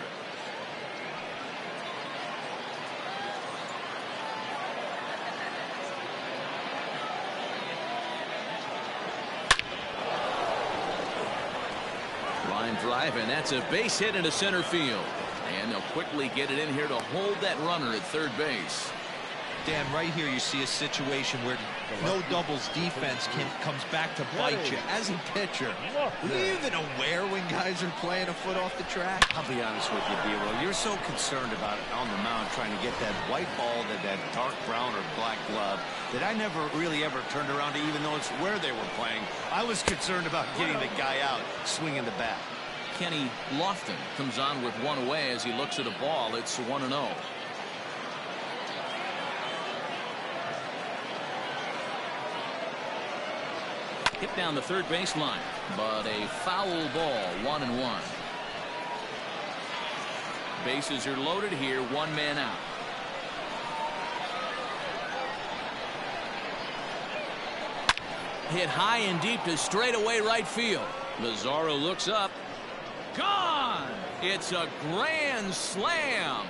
Line drive, and that's a base hit into center field. And they'll quickly get it in here to hold that runner at third base. Dan, right here you see a situation where no doubles defense comes back to bite you. As a pitcher, are you even aware when guys are playing a foot off the track? I'll be honest with you, B-Roll. You're so concerned about it on the mound trying to get that white ball to that dark brown or black glove that I never really ever turned around to even notice where they were playing. I was concerned about getting the guy out swinging the bat. Kenny Lofton comes on with one away as he looks at a ball. It's 1-0. Hit down the third baseline, but a foul ball. 1-1. Bases are loaded here. 1 man out. Hit high and deep to straightaway right field. Lazaro looks up. Gone! It's a grand slam.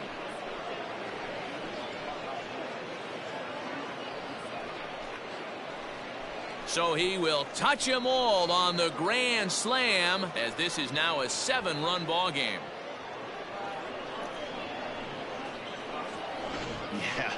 So he will touch them all on the grand slam, as this is now a 7-run ball game. Yeah,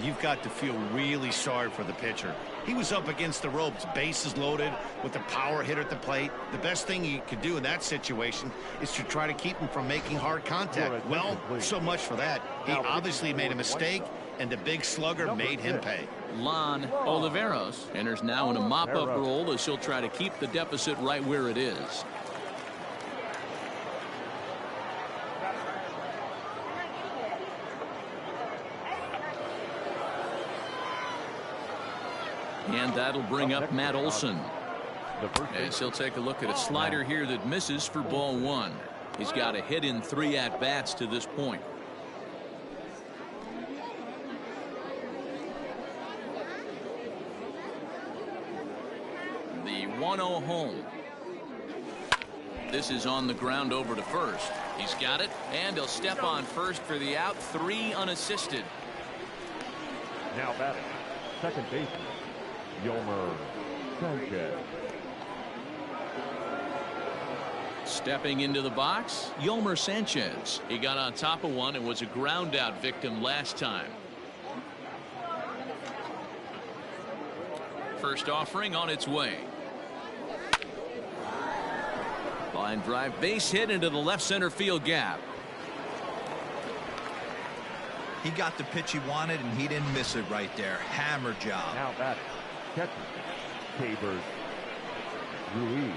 you've got to feel really sorry for the pitcher. He was up against the ropes, bases loaded, with the power hitter at the plate. The best thing he could do in that situation is to try to keep him from making hard contact. Well, so much for that. He obviously made a mistake, and the big slugger made him pay. Lon Oliveros enters now in a mop-up role as he'll try to keep the deficit right where it is. And that'll bring up Matt Olson, as he'll take a look at a slider here that misses for ball 1. He's got a hit in 3 at-bats to this point. The 1-0 home. This is on the ground over to first. He's got it, and he'll step on first for the out. 3 unassisted. Now batting, second baseman, Yolmer Sanchez. Stepping into the box, Yolmer Sanchez. He got on top of one and was a ground out victim last time. First offering on its way. Line drive base hit into the left center field gap. He got the pitch he wanted, and he didn't miss it right there. Hammer job. Now batting, catcher, Tabers Ruiz.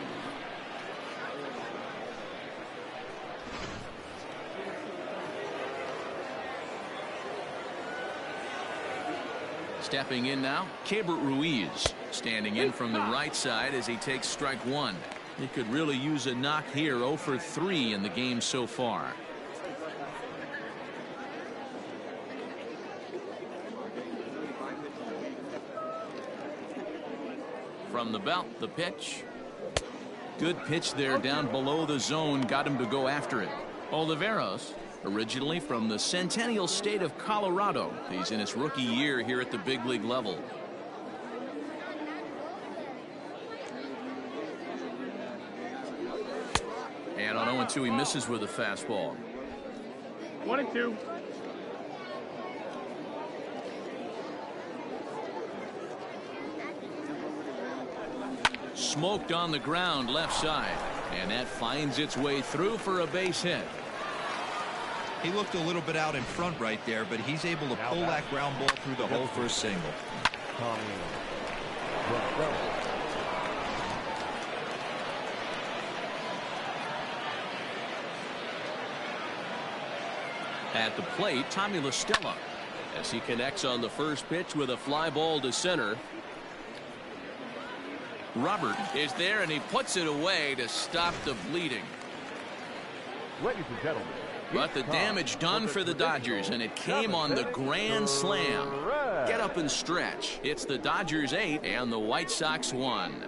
Stepping in now, Keibert Ruiz. Standing in from the right side as he takes strike 1. He could really use a knock here. 0 for 3 in the game so far. From the belt, the pitch. Good pitch there down below the zone. Got him to go after it. Oliveros, originally from the Centennial State of Colorado. He's in his rookie year here at the big league level. And on 0-2, he misses with a fastball. 1-2. Smoked on the ground left side, and that finds its way through for a base hit. He looked a little bit out in front right there, but he's able to pull that ground ball through the hole for a single. At the plate, Tommy La Stella, as he connects on the first pitch with a fly ball to center. Robert is there, and he puts it away to stop the bleeding. Ladies and gentlemen, but the damage done for the Dodgers, and it came on the grand slam. Get up and stretch. It's the Dodgers 8 and the White Sox 1.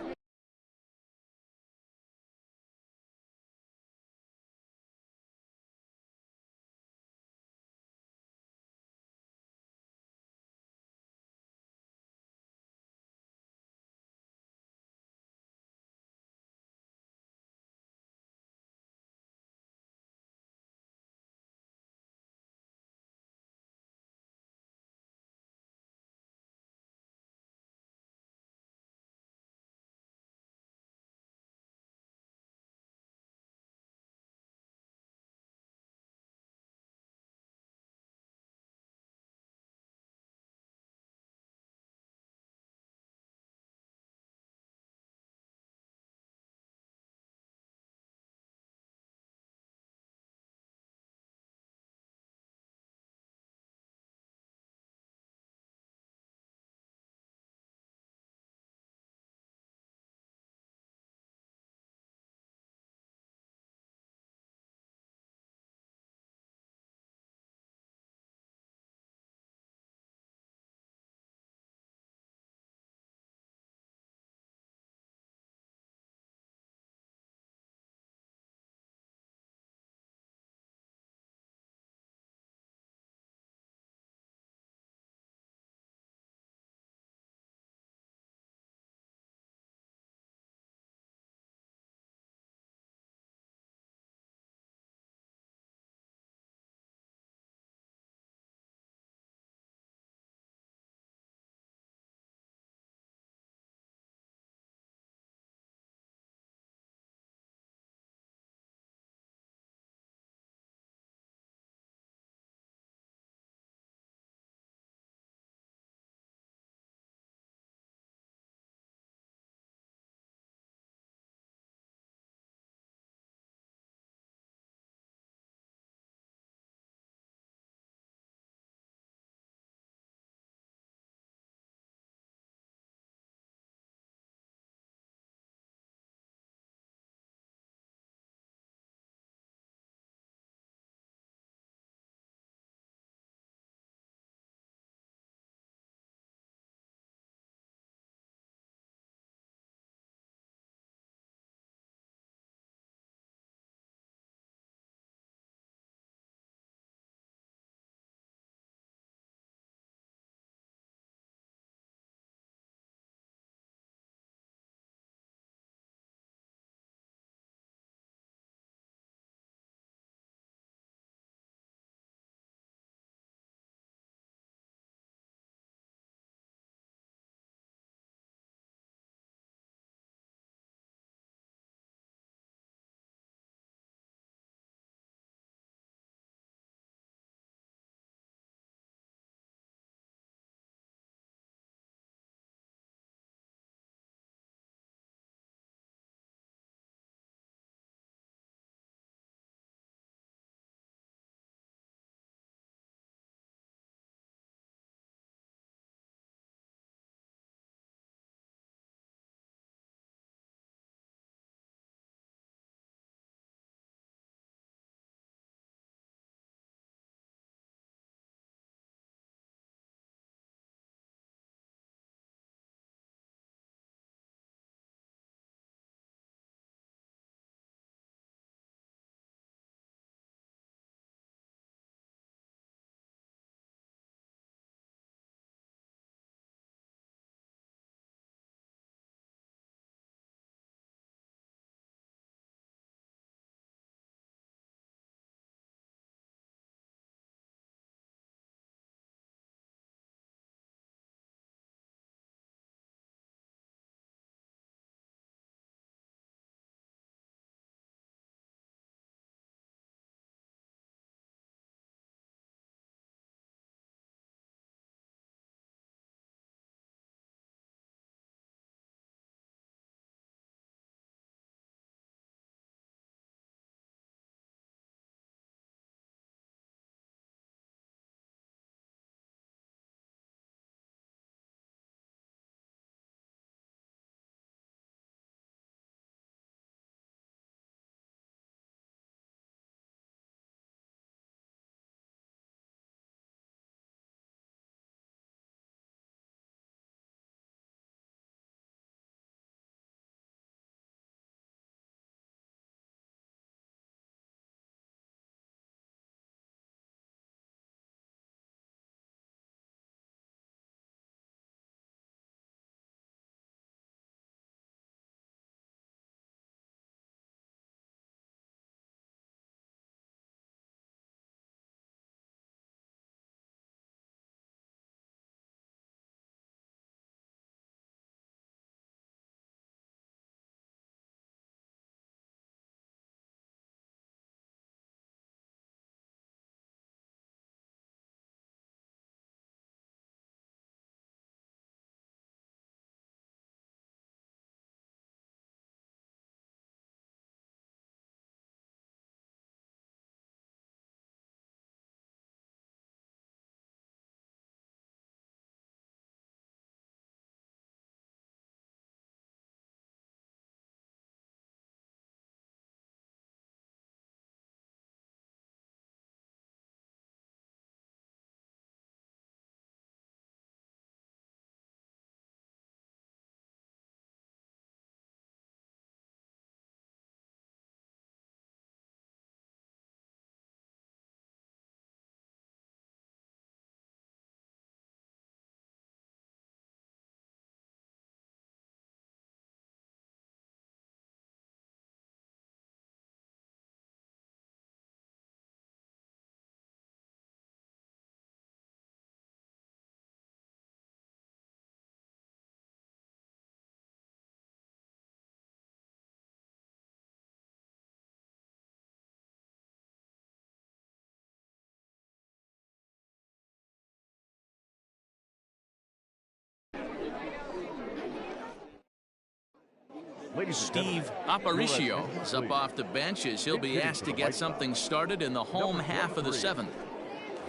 Steve Aparicio is up off the bench as he'll be asked to get something started in the home half of the seventh.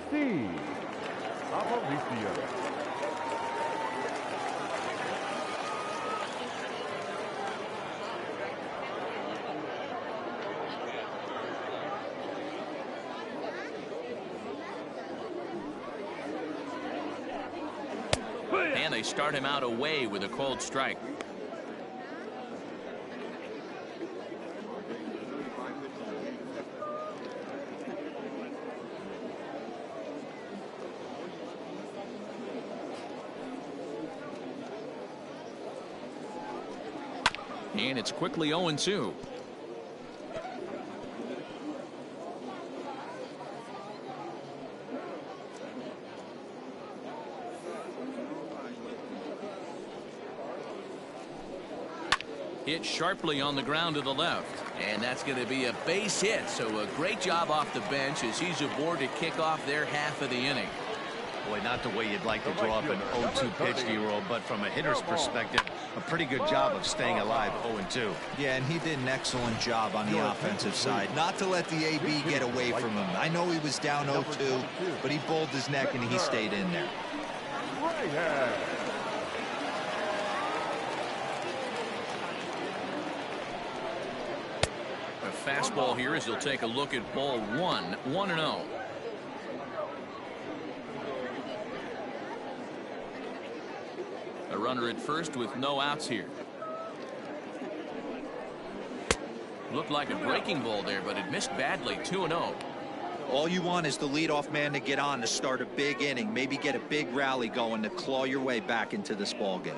Steve Aparicio. And they start him out away with a cold strike. And it's quickly 0-2. Hit sharply on the ground to the left. And that's going to be a base hit. So a great job off the bench as he's aboard to kick off their half of the inning. Boy, not the way you'd like to draw up an 0-2 pitch, D-roll, but from a hitter's perspective, a pretty good job of staying alive 0-2. Yeah, and he did an excellent job on the offensive side. Not to let the AB get away from him. I know he was down 0-2, but he bowled his neck and he stayed in there. Right hand. A fastball here as he'll take a look at ball one. 1-0. A runner at first with no outs here. Looked like a breaking ball there, but it missed badly. 2-0. All you want is the leadoff man to get on to start a big inning, maybe get a big rally going to claw your way back into this ball game.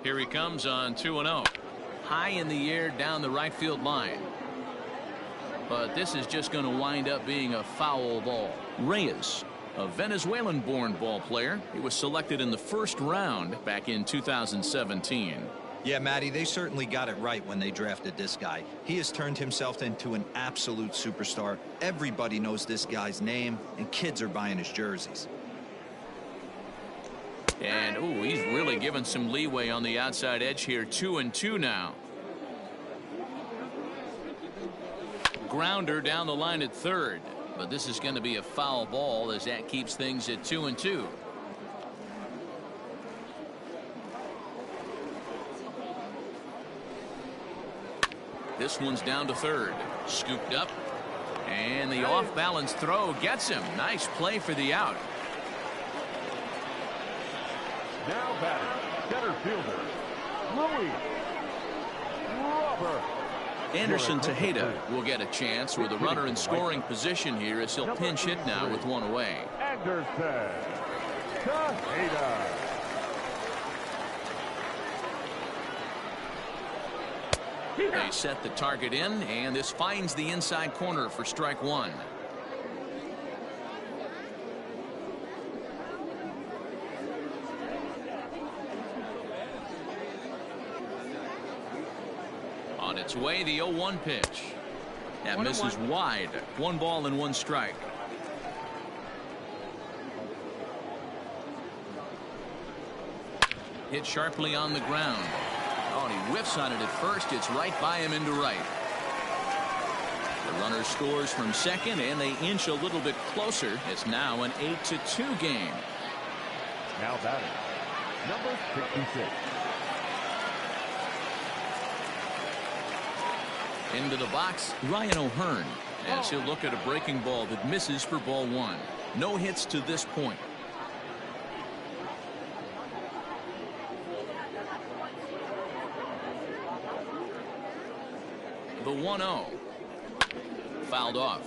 Here he comes on 2-0. High in the air down the right field line. But this is just going to wind up being a foul ball. Reyes, a Venezuelan-born ball player. He was selected in the first round back in 2017. Yeah, Matty, they certainly got it right when they drafted this guy. He has turned himself into an absolute superstar. Everybody knows this guy's name, and kids are buying his jerseys. And, ooh, he's really given some leeway on the outside edge here. 2-2 now. Grounder down the line at third. But this is going to be a foul ball as that keeps things at 2-2. This one's down to third. Scooped up. And the off-balance throw gets him. Nice play for the out. Now batting, center fielder, Louis Robert. Anderson Tejeda will get a chance with a runner in scoring position here as he'll pinch hit now with one away. Anderson Tejeda. They set the target in, and this finds the inside corner for strike one. On its way, the 0-1 pitch. That misses wide. 1 ball and 1 strike. Hit sharply on the ground. Oh, and he whiffs on it at first. It's right by him into right. The runner scores from second, and they inch a little bit closer. It's now an 8-2 game. Now batting, number 66. Into the box, Ryan O'Hearn, as he'll look at a breaking ball that misses for ball one. No hits to this point. The 1-0. Fouled off.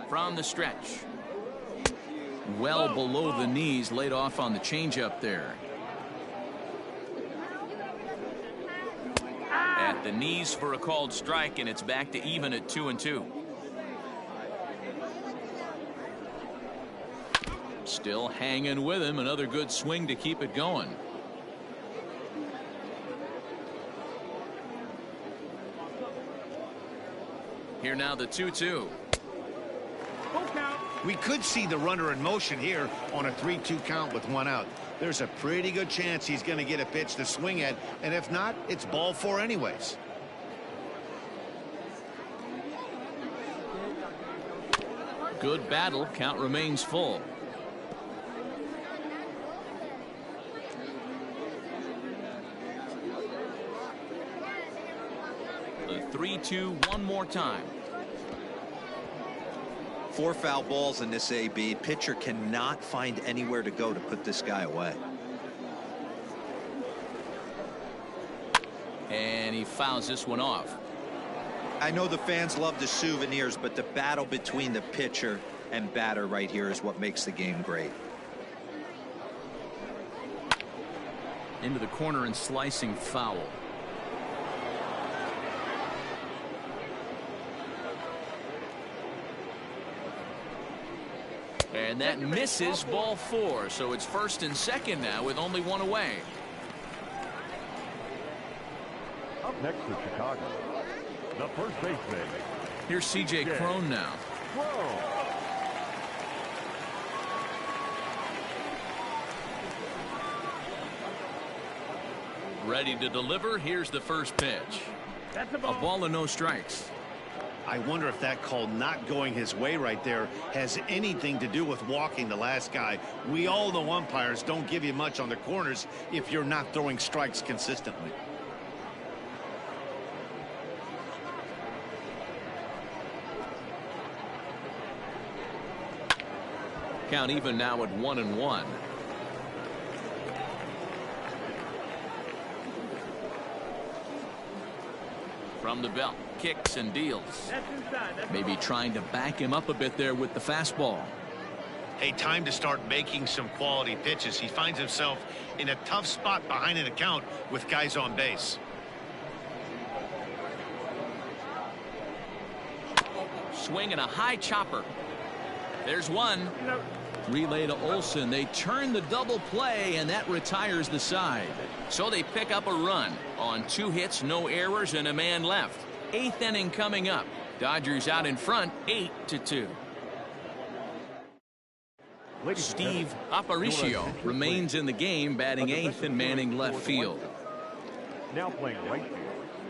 From the stretch. Well below the knees, laid off on the changeup there. At the knees for a called strike, and it's back to even at 2-2. Still hanging with him. Another good swing to keep it going. Here now the 2-2. We could see the runner in motion here on a 3-2 count with 1 out. There's a pretty good chance he's going to get a pitch to swing at, and if not, it's ball 4 anyways. Good battle. Count remains full. The 3-2 one more time. 4 foul balls in this AB. Pitcher cannot find anywhere to go to put this guy away. And he fouls this one off. I know the fans love the souvenirs, but the battle between the pitcher and batter right here is what makes the game great. Into the corner and slicing foul. And that misses, ball 4. So it's 1st and 2nd now with only 1 away. Up next for Chicago, the first baseman. Here's C.J. Cron now. Ready to deliver. Here's the first pitch. A ball and no strikes. I wonder if that call not going his way right there has anything to do with walking the last guy. We all know umpires don't give you much on the corners if you're not throwing strikes consistently. Count even now at 1-1. From the belt, kicks and deals. Maybe trying to back him up a bit there with the fastball. Hey, time to start making some quality pitches. He finds himself in a tough spot behind an account with guys on base. Swing and a high chopper. There's one. Relay to Olsen. They turn the double play, and that retires the side. So they pick up a run on 2 hits, no errors, and a man left. 8th inning coming up. Dodgers out in front, 8-2. Steve Aparicio remains in the game, batting 8th and manning left field. Now playing right field.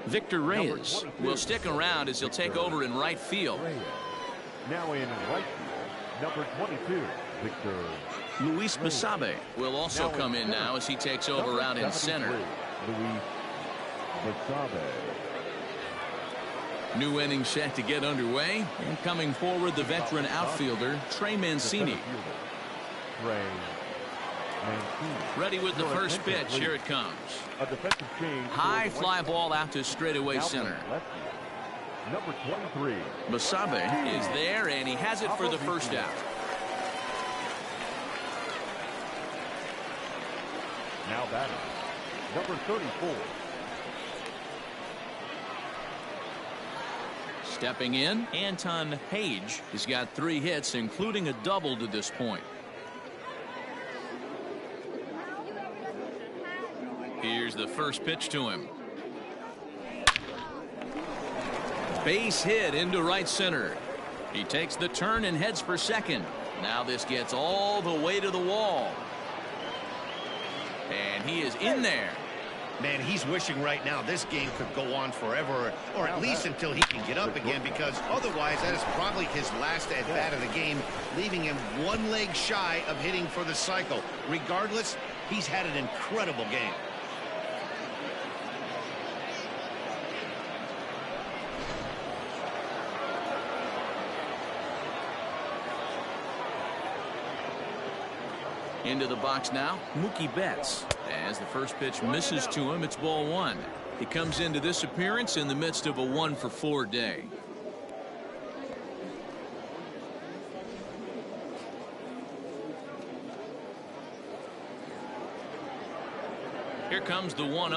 Victor Reyes will stick around as he'll take over in right field. Now in right field, number 22, Victor. Luis Basabe will also come in now as he takes over out in center. Luis Basabe. New inning set to get underway, and coming forward the veteran outfielder Trey Mancini. Ready with the first pitch. Here it comes. A defensive change. High fly ball out to straightaway center. Number 23. Basabe is there, and he has it for the first out. Now batting, number 34. Stepping in, Anton Page has got 3 hits, including a double to this point. Here's the first pitch to him. Base hit into right center. He takes the turn and heads for second. Now this gets all the way to the wall. And he is in there. Man, he's wishing right now this game could go on forever, or at least until he can get up again, because otherwise that is probably his last at-bat of the game, leaving him 1 leg shy of hitting for the cycle. Regardless, he's had an incredible game. Into the box now, Mookie Betts. As the first pitch misses to him, it's ball 1. He comes into this appearance in the midst of a 1-for-4 day. Here comes the 1-0.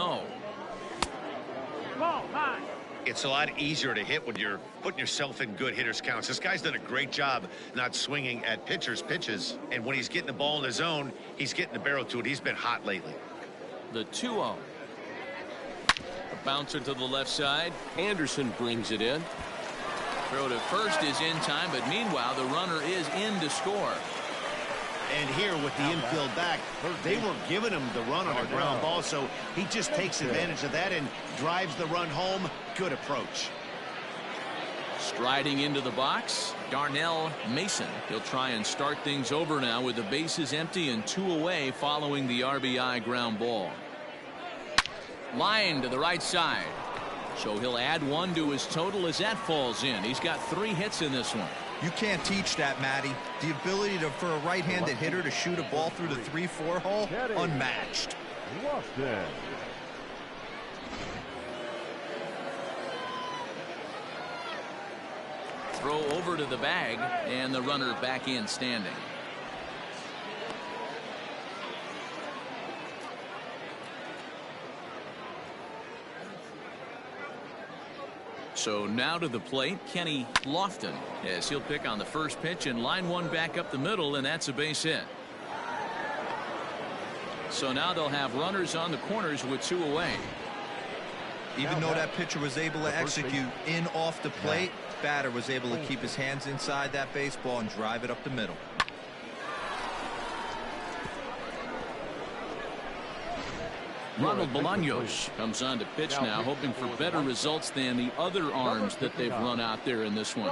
Ball high. It's a lot easier to hit when you're putting yourself in good hitters counts. This guy's done a great job not swinging at pitchers' pitches. And when he's getting the ball in his zone, he's getting the barrel to it. He's been hot lately. The 2-0. A bouncer to the left side. Anderson brings it in. Throw to first is in time, but meanwhile the runner is in to score. And here with the infield back, they were giving him the run on a ground ball, so he just takes advantage of that and drives the run home. Good approach. Striding into the box, Darnell Mason. He'll try and start things over now with the bases empty and 2 away following the RBI ground ball. Line to the right side. So he'll add 1 to his total as that falls in. He's got 3 hits in this one. You can't teach that, Matty. The ability for a right-handed hitter to shoot a ball through the 3-4 hole, unmatched. Throw over to the bag, and the runner back in standing. So now to the plate, Kenny Lofton, as he'll pick on the first pitch and line 1 back up the middle, and that's a base hit. So now they'll have runners on the corners with 2 away. Even though that pitcher was able to execute in off the plate, batter was able to keep his hands inside that baseball and drive it up the middle. Ronald Bolaños comes on to pitch now, hoping for better results than the other arms that they've run out there in this one.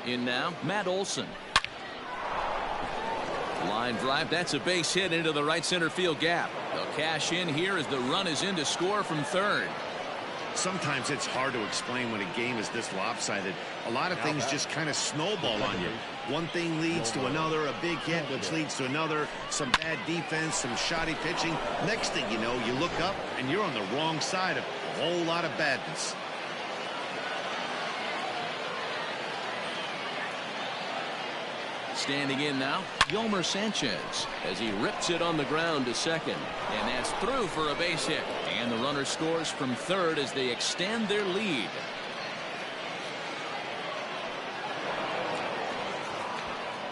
In now, Matt Olson. Line drive, that's a base hit into the right center field gap. They'll cash in here as the run is in to score from third. Sometimes it's hard to explain when a game is this lopsided. A lot of things just kind of snowball on you. One thing leads to another, a big hit, which leads to another, some bad defense, some shoddy pitching. Next thing you know, you look up and you're on the wrong side of a whole lot of badness. Standing in now, Yolmer Sanchez as he rips it on the ground to second. And that's through for a base hit. And the runner scores from third as they extend their lead.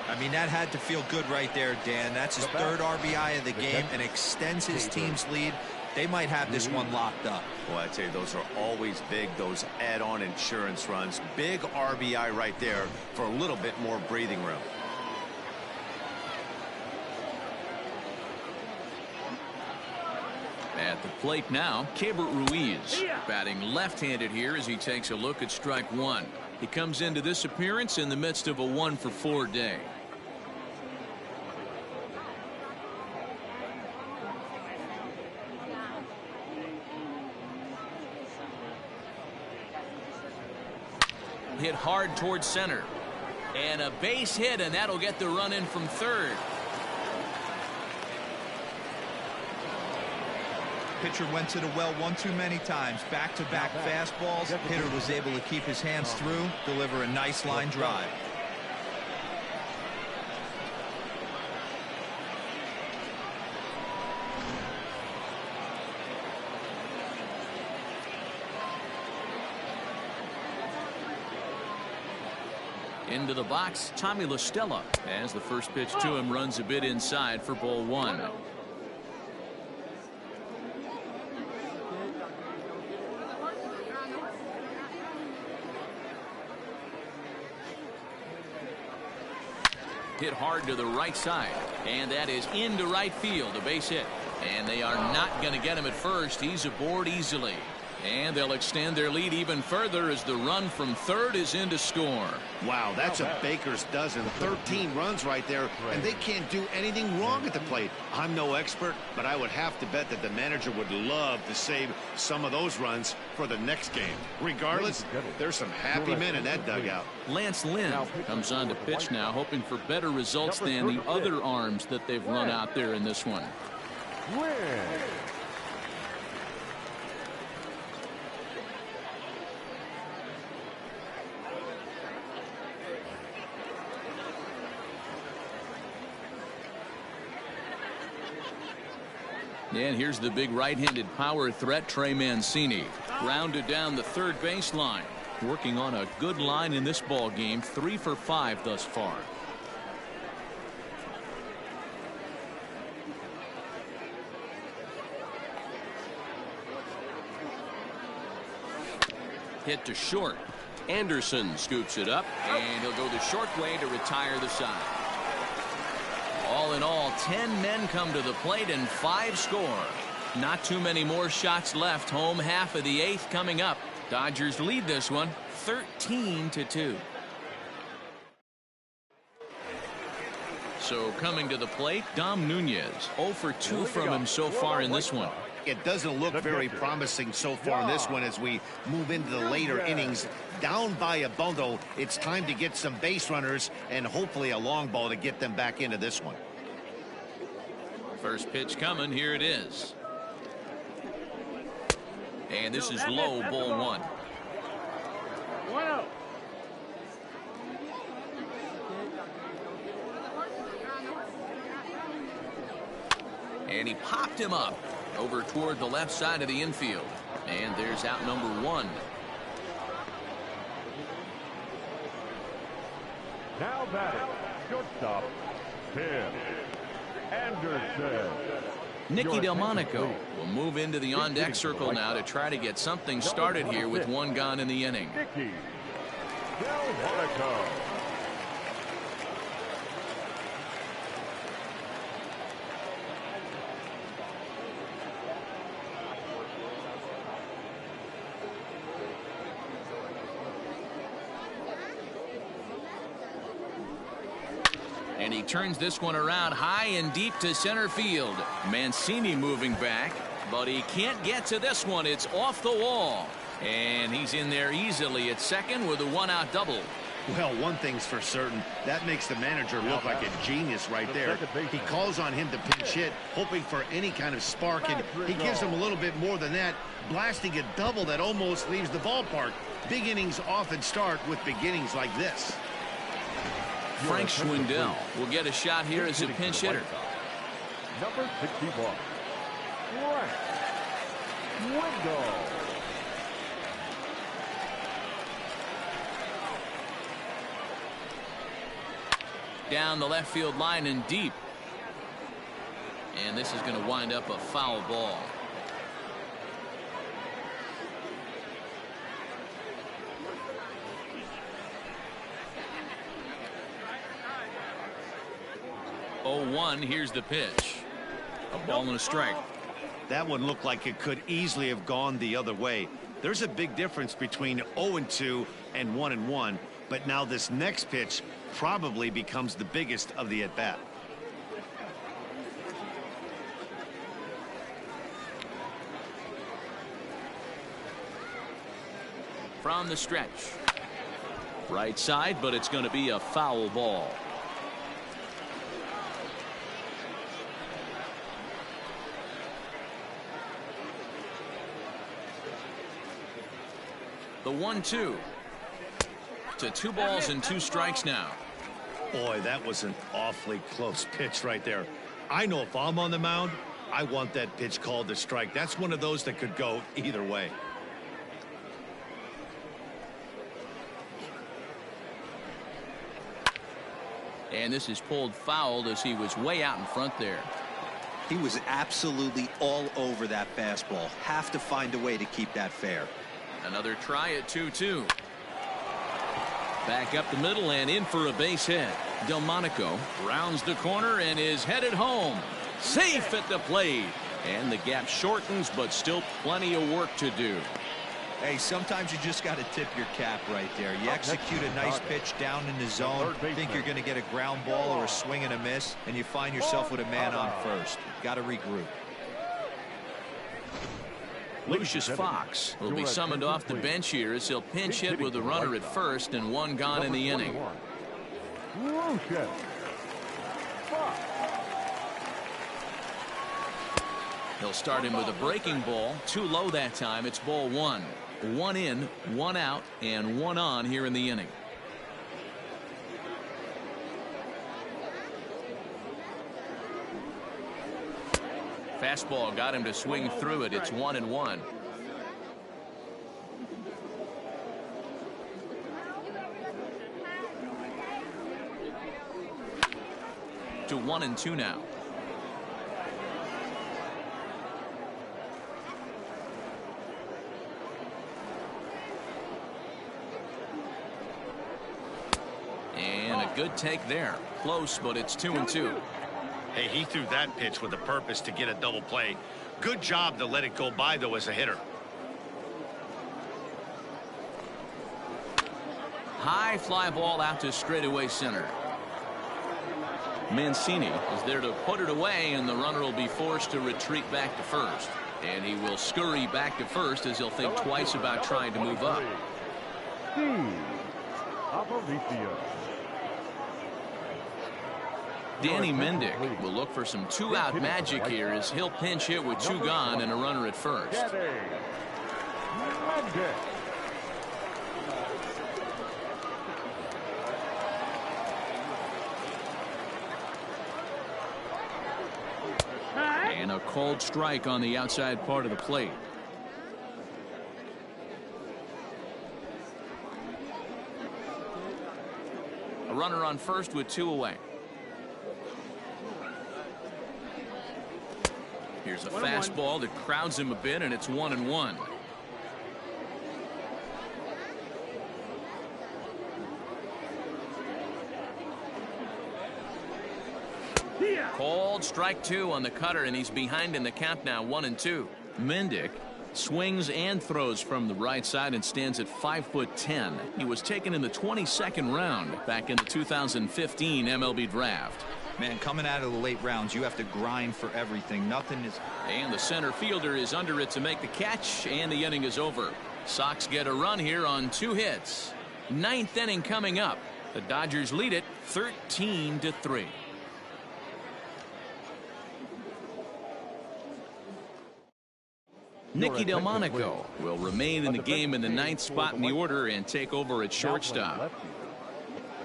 I mean, that had to feel good right there, Dan. That's his 3rd RBI of the game and extends his team's lead. They might have this one locked up. Well, I'd say those are always big, those add-on insurance runs. Big RBI right there for a little bit more breathing room. At the plate now, Keibert Ruiz batting left-handed here as he takes a look at strike 1. He comes into this appearance in the midst of a 1-for-4 day. Hit hard towards center. And a base hit, and that'll get the run in from third. Pitcher went to the well one too many times. Back-to-back fastballs. Hitter was able to keep his hands through, deliver a nice line drive. Into the box, Tommy La Stella, as the first pitch to him runs a bit inside for ball 1. Hit hard to the right side, and that is into right field, a base hit. And they are not going to get him at first. He's aboard easily. And they'll extend their lead even further as the run from third is in to score. Wow, that's a baker's dozen. 13 runs right there, and they can't do anything wrong at the plate. I'm no expert, but I would have to bet that the manager would love to save some of those runs for the next game. Regardless, there's some happy men in that dugout. Lance Lynn comes on to pitch now, hoping for better results than the other arms that they've run out there in this one. And here's the big right-handed power threat, Trey Mancini. Grounded down the third baseline. Working on a good line in this ball game. 3 for 5 thus far. Hit to short. Anderson scoops it up, and he'll go the short way to retire the side. All in all, 10 men come to the plate and 5 score. Not too many more shots left. Home half of the 8th coming up. Dodgers lead this one 13-2. So coming to the plate, Dom Nunez. 0 for 2 from him so far in this one. It doesn't look very promising so far in this one as we move into the later innings. Down by a bundle, it's time to get some base runners and hopefully a long ball to get them back into this one. First pitch coming. Here it is. And this is low, ball 1. 1-0. And he popped him up over toward the left side of the infield. And there's out number 1. Now batting, shortstop, Tim Anderson. Nicky Delmonico will move into the on-deck circle now to try to get something started here with 1 gone in the inning. Nicky Delmonico. And he turns this one around high and deep to center field. Mancini moving back, but he can't get to this one. It's off the wall. And he's in there easily at second with a 1-out double. Well, one thing's for certain. That makes the manager look like a genius right there. He calls on him to pinch hit, hoping for any kind of spark, and he gives him a little bit more than that, blasting a double that almost leaves the ballpark. Big innings often start with beginnings like this. Frank Schwindel will get a shot here as a pinch hitter. Number 61, Frank Schwindel. Down the left field line and deep. And this is going to wind up a foul ball. Oh, 1, here's the pitch. A ball and a strike. That one looked like it could easily have gone the other way. There's a big difference between 0-2 and 1-1, but now this next pitch probably becomes the biggest of the at-bat. From the stretch. Right side, but it's going to be a foul ball. The 1-2 to 2 balls and 2 strikes now. Boy, that was an awfully close pitch right there. I know if I'm on the mound, I want that pitch called a strike. That's one of those that could go either way. And this is pulled foul as he was way out in front there. He was absolutely all over that fastball. Have to find a way to keep that fair. Another try at 2-2. Back up the middle and in for a base hit. Delmonico rounds the corner and is headed home. Safe at the plate. And the gap shortens, but still plenty of work to do. Hey, sometimes you just got to tip your cap right there. You execute a nice pitch down in the zone, think you're going to get a ground ball or a swing and a miss, and you find yourself with a man on first. Got to regroup. Lucius Fox will be summoned off the bench here as he'll pinch hit with a runner at first and 1 gone in the inning. He'll start him with a breaking ball. Too low that time. It's ball 1. 1 in, 1 out, and 1 on here in the inning. Fastball got him to swing through it. It's 1-1. To 1-2 now. And a good take there. Close, but it's 2-2. Hey, he threw that pitch with a purpose to get a double play. Good job to let it go by, though, as a hitter. High fly ball out to straightaway center. Mancini is there to put it away, and the runner will be forced to retreat back to first. And he will scurry back to first as he'll think twice about trying to move up. Danny Mendick will look for some two-out magic here as he'll pinch hit with two gone and a runner at first. And a called strike on the outside part of the plate. A runner on first with two away. Here's a fastball that crowds him a bit, and it's 1-1. Called strike two on the cutter, and he's behind in the count now, 1-2. Mendick swings and throws from the right side and stands at 5'10". He was taken in the 22nd round back in the 2015 MLB draft. Man, coming out of the late rounds, you have to grind for everything. Nothing is. And the center fielder is under it to make the catch, and the inning is over. Sox get a run here on 2 hits. 9th inning coming up. The Dodgers lead it 13-3. Nicky Delmonico will remain in the game in the 9th spot in the order and take over at shortstop.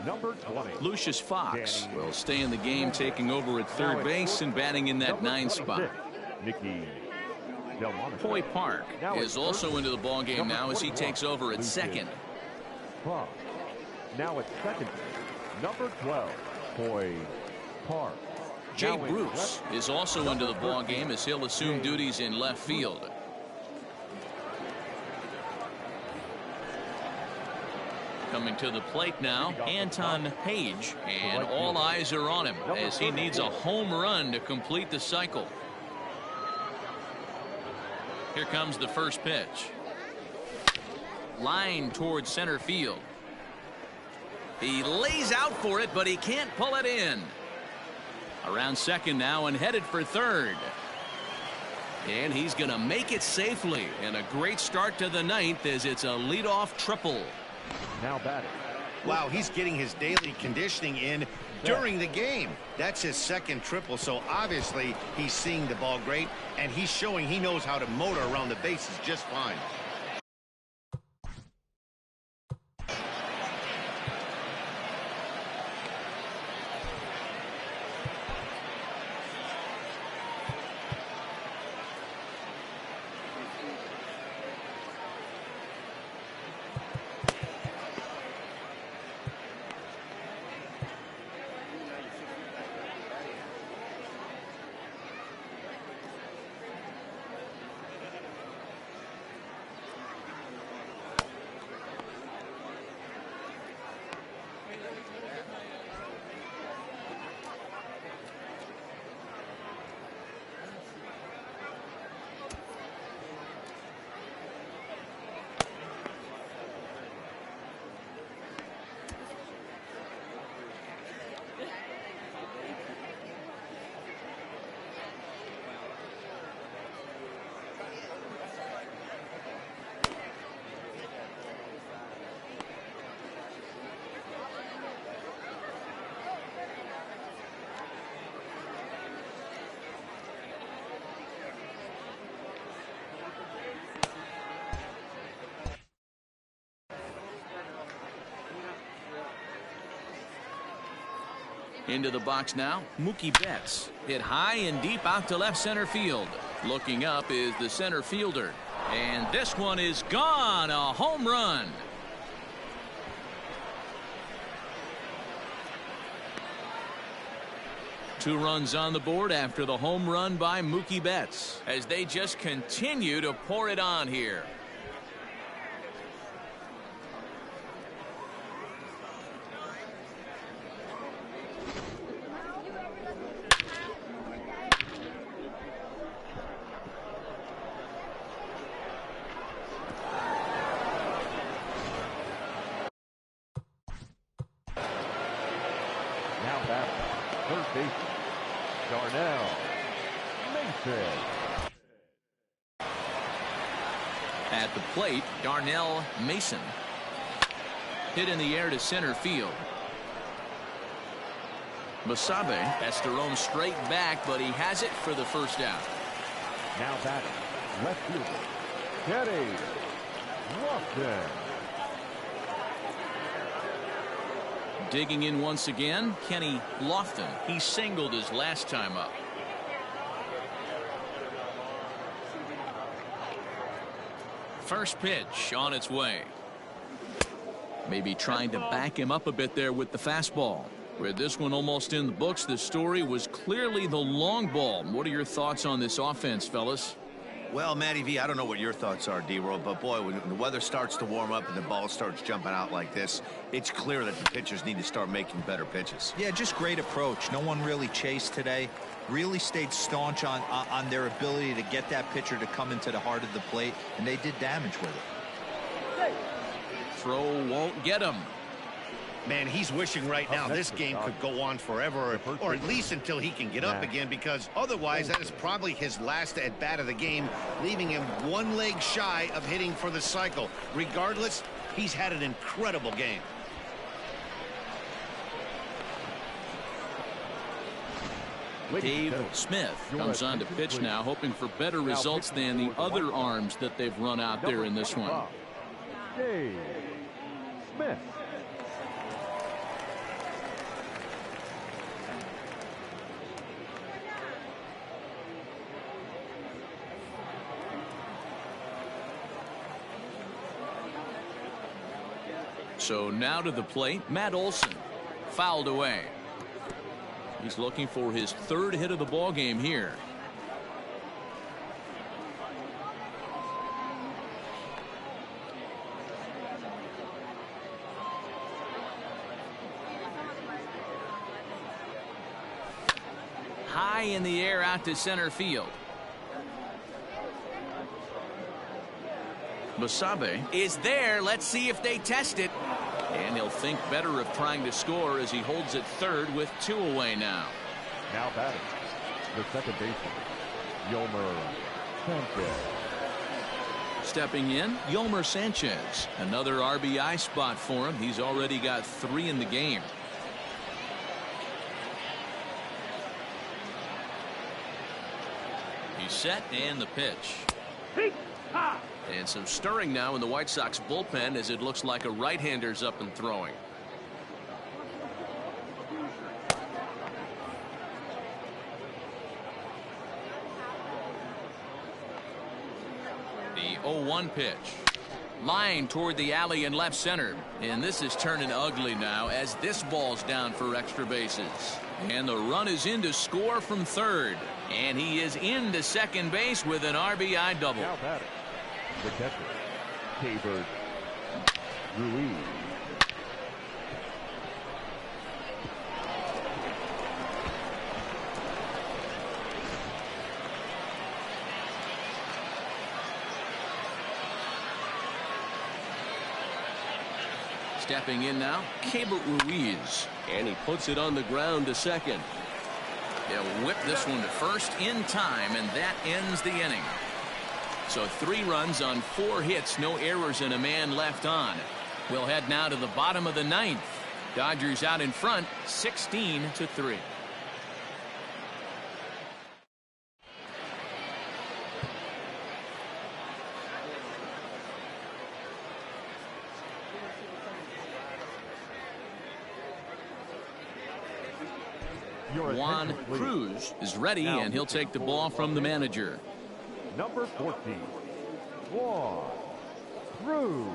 Number 20. Lucius Fox will stay in the game, taking over at third base and batting in that 9th spot. Nicky Delmonico. Hoy Park is also into the ball game now as he takes over at second. Now at second, number 12, Hoy Park. Jay Bruce is also into the ball game as he'll assume duties in left field. Coming to the plate now, Anton Page, and all eyes are on him as he needs a home run to complete the cycle. Here comes the first pitch. Line towards center field. He lays out for it, but he can't pull it in. Around second now and headed for third. And he's going to make it safely, and a great start to the 9th as it's a leadoff triple. Now batting. Wow, he's getting his daily conditioning in during the game. That's his second triple, so obviously he's seeing the ball great, and he's showing he knows how to motor around the bases just fine. Into the box now, Mookie Betts. Hit high and deep out to left center field. Looking up is the center fielder. And this one is gone. A home run. Two runs on the board after the home run by Mookie Betts as they just continue to pour it on here. Now back, third base, Darnell Mason. At the plate, Darnell Mason. Hit in the air to center field. Basabe has to roam straight back, but he has it for the first out. Now batting, left fielder, Kenny Lofton. Digging in once again, Kenny Lofton. He singled his last time up. First pitch on its way. Maybe trying to back him up a bit there with the fastball. With this one almost in the books, the story was clearly the long ball. What are your thoughts on this offense, fellas? Well, Matty V, I don't know what your thoughts are, D-Roll, but boy, when the weather starts to warm up and the ball starts jumping out like this, it's clear that the pitchers need to start making better pitches. Yeah, just great approach. No one really chased today. Really stayed staunch on their ability to get that pitcher to come into the heart of the plate, and they did damage with it. Throw won't get him. Man, he's wishing right now this game could go on forever, or at least until he can get up again, because otherwise that is probably his last at bat of the game, leaving him one leg shy of hitting for the cycle. Regardless, he's had an incredible game. Dave Smith comes on to pitch now, hoping for better results than the other arms that they've run out there in this one. Dave Smith. So now to the plate, Matt Olson. Fouled away. He's looking for his third hit of the ball game here. High in the air out to center field. Basabe is there. Let's see if they test it. And he'll think better of trying to score as he holds it third with two away now. Now batting, the second baseman, Yolmer Sanchez. Stepping in, Yolmer Sanchez. Another RBI spot for him. He's already got 3 in the game. He's set and the pitch. And some stirring now in the White Sox bullpen as it looks like a right-hander's up and throwing. The 0-1 pitch. Line toward the alley in left center. And this is turning ugly now as this ball's down for extra bases. And the run is in to score from third. And he is into second base with an RBI double. Now batting, the catcher, K-Bird Ruiz. Stepping in now, K-Bird Ruiz. And he puts it on the ground to second. They'll whip this one to first in time, and that ends the inning. So 3 runs on 4 hits, no errors, and a man left on. We'll head now to the bottom of the 9th. Dodgers out in front, 16-3. Your Juan attention, please. Cruz is ready, Now, and he'll take the ball from the manager. Number 14, Juan Cruz.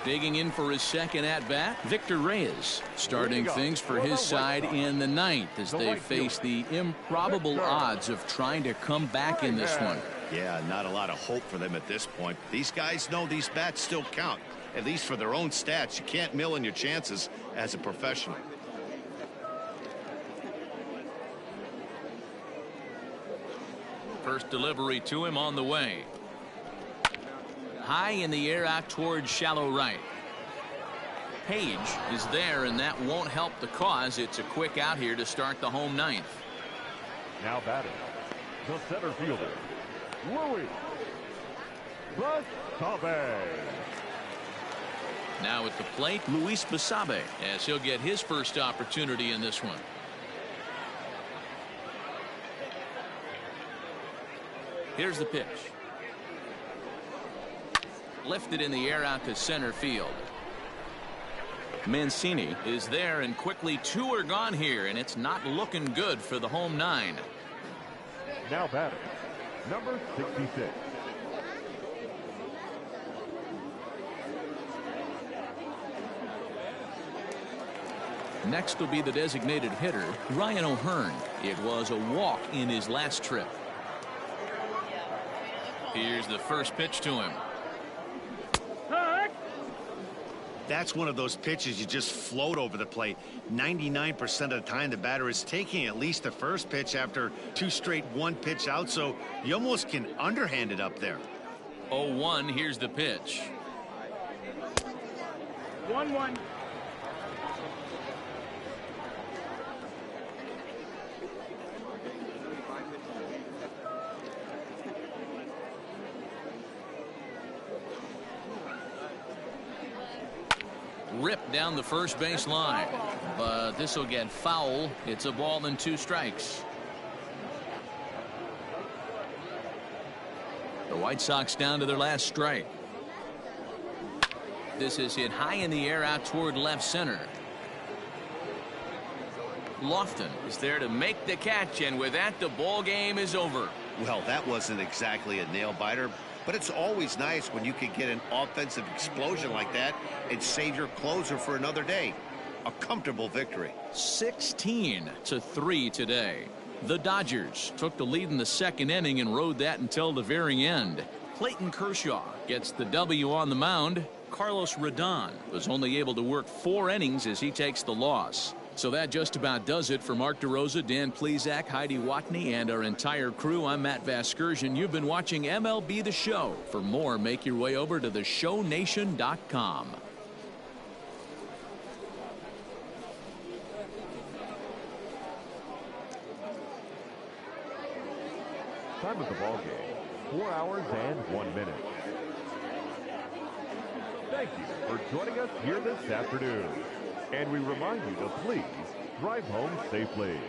Digging in for his second at-bat, Victor Reyes, starting things for his side in the ninth as they face the improbable odds of trying to come back in this one. Yeah, not a lot of hope for them at this point. These guys know these bats still count, at least for their own stats. You can't mill in your chances as a professional. First delivery to him on the way. High in the air out towards shallow right. Page is there, and that won't help the cause. It's a quick out here to start the home ninth. Now batting, the center fielder, Luis Basabe. Now at the plate, Luis Basabe, as he'll get his first opportunity in this one. Here's the pitch. Lifted in the air out to center field. Mancini is there, and quickly two are gone here, and it's not looking good for the home nine. Now batting, number 66. Next will be the designated hitter, Ryan O'Hearn. It was a walk in his last trip. Here's the first pitch to him. That's one of those pitches you just float over the plate. 99% of the time the batter is taking at least the first pitch after two straight one pitch out, so you almost can underhand it up there. 0-1, here's the pitch. 1-1. Ripped down the first base line, but this will get foul. It's a ball and 2 strikes. The White Sox down to their last strike. This is hit high in the air out toward left center. Lofton is there to make the catch, and with that the ball game is over. Well, that wasn't exactly a nail biter, but it's always nice when you can get an offensive explosion like that and save your closer for another day. A comfortable victory. 16-3 today. The Dodgers took the lead in the second inning and rode that until the very end. Clayton Kershaw gets the W on the mound. Carlos Rodon was only able to work 4 innings as he takes the loss. So that just about does it for Mark DeRosa, Dan Plesac, Heidi Watney, and our entire crew. I'm Matt Vasgersian. You've been watching MLB The Show. For more, make your way over to theshownation.com. Time of the ball game, 4 hours and 1 minute. Thank you for joining us here this afternoon. And we remind you to please drive home safely.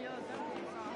Gracias.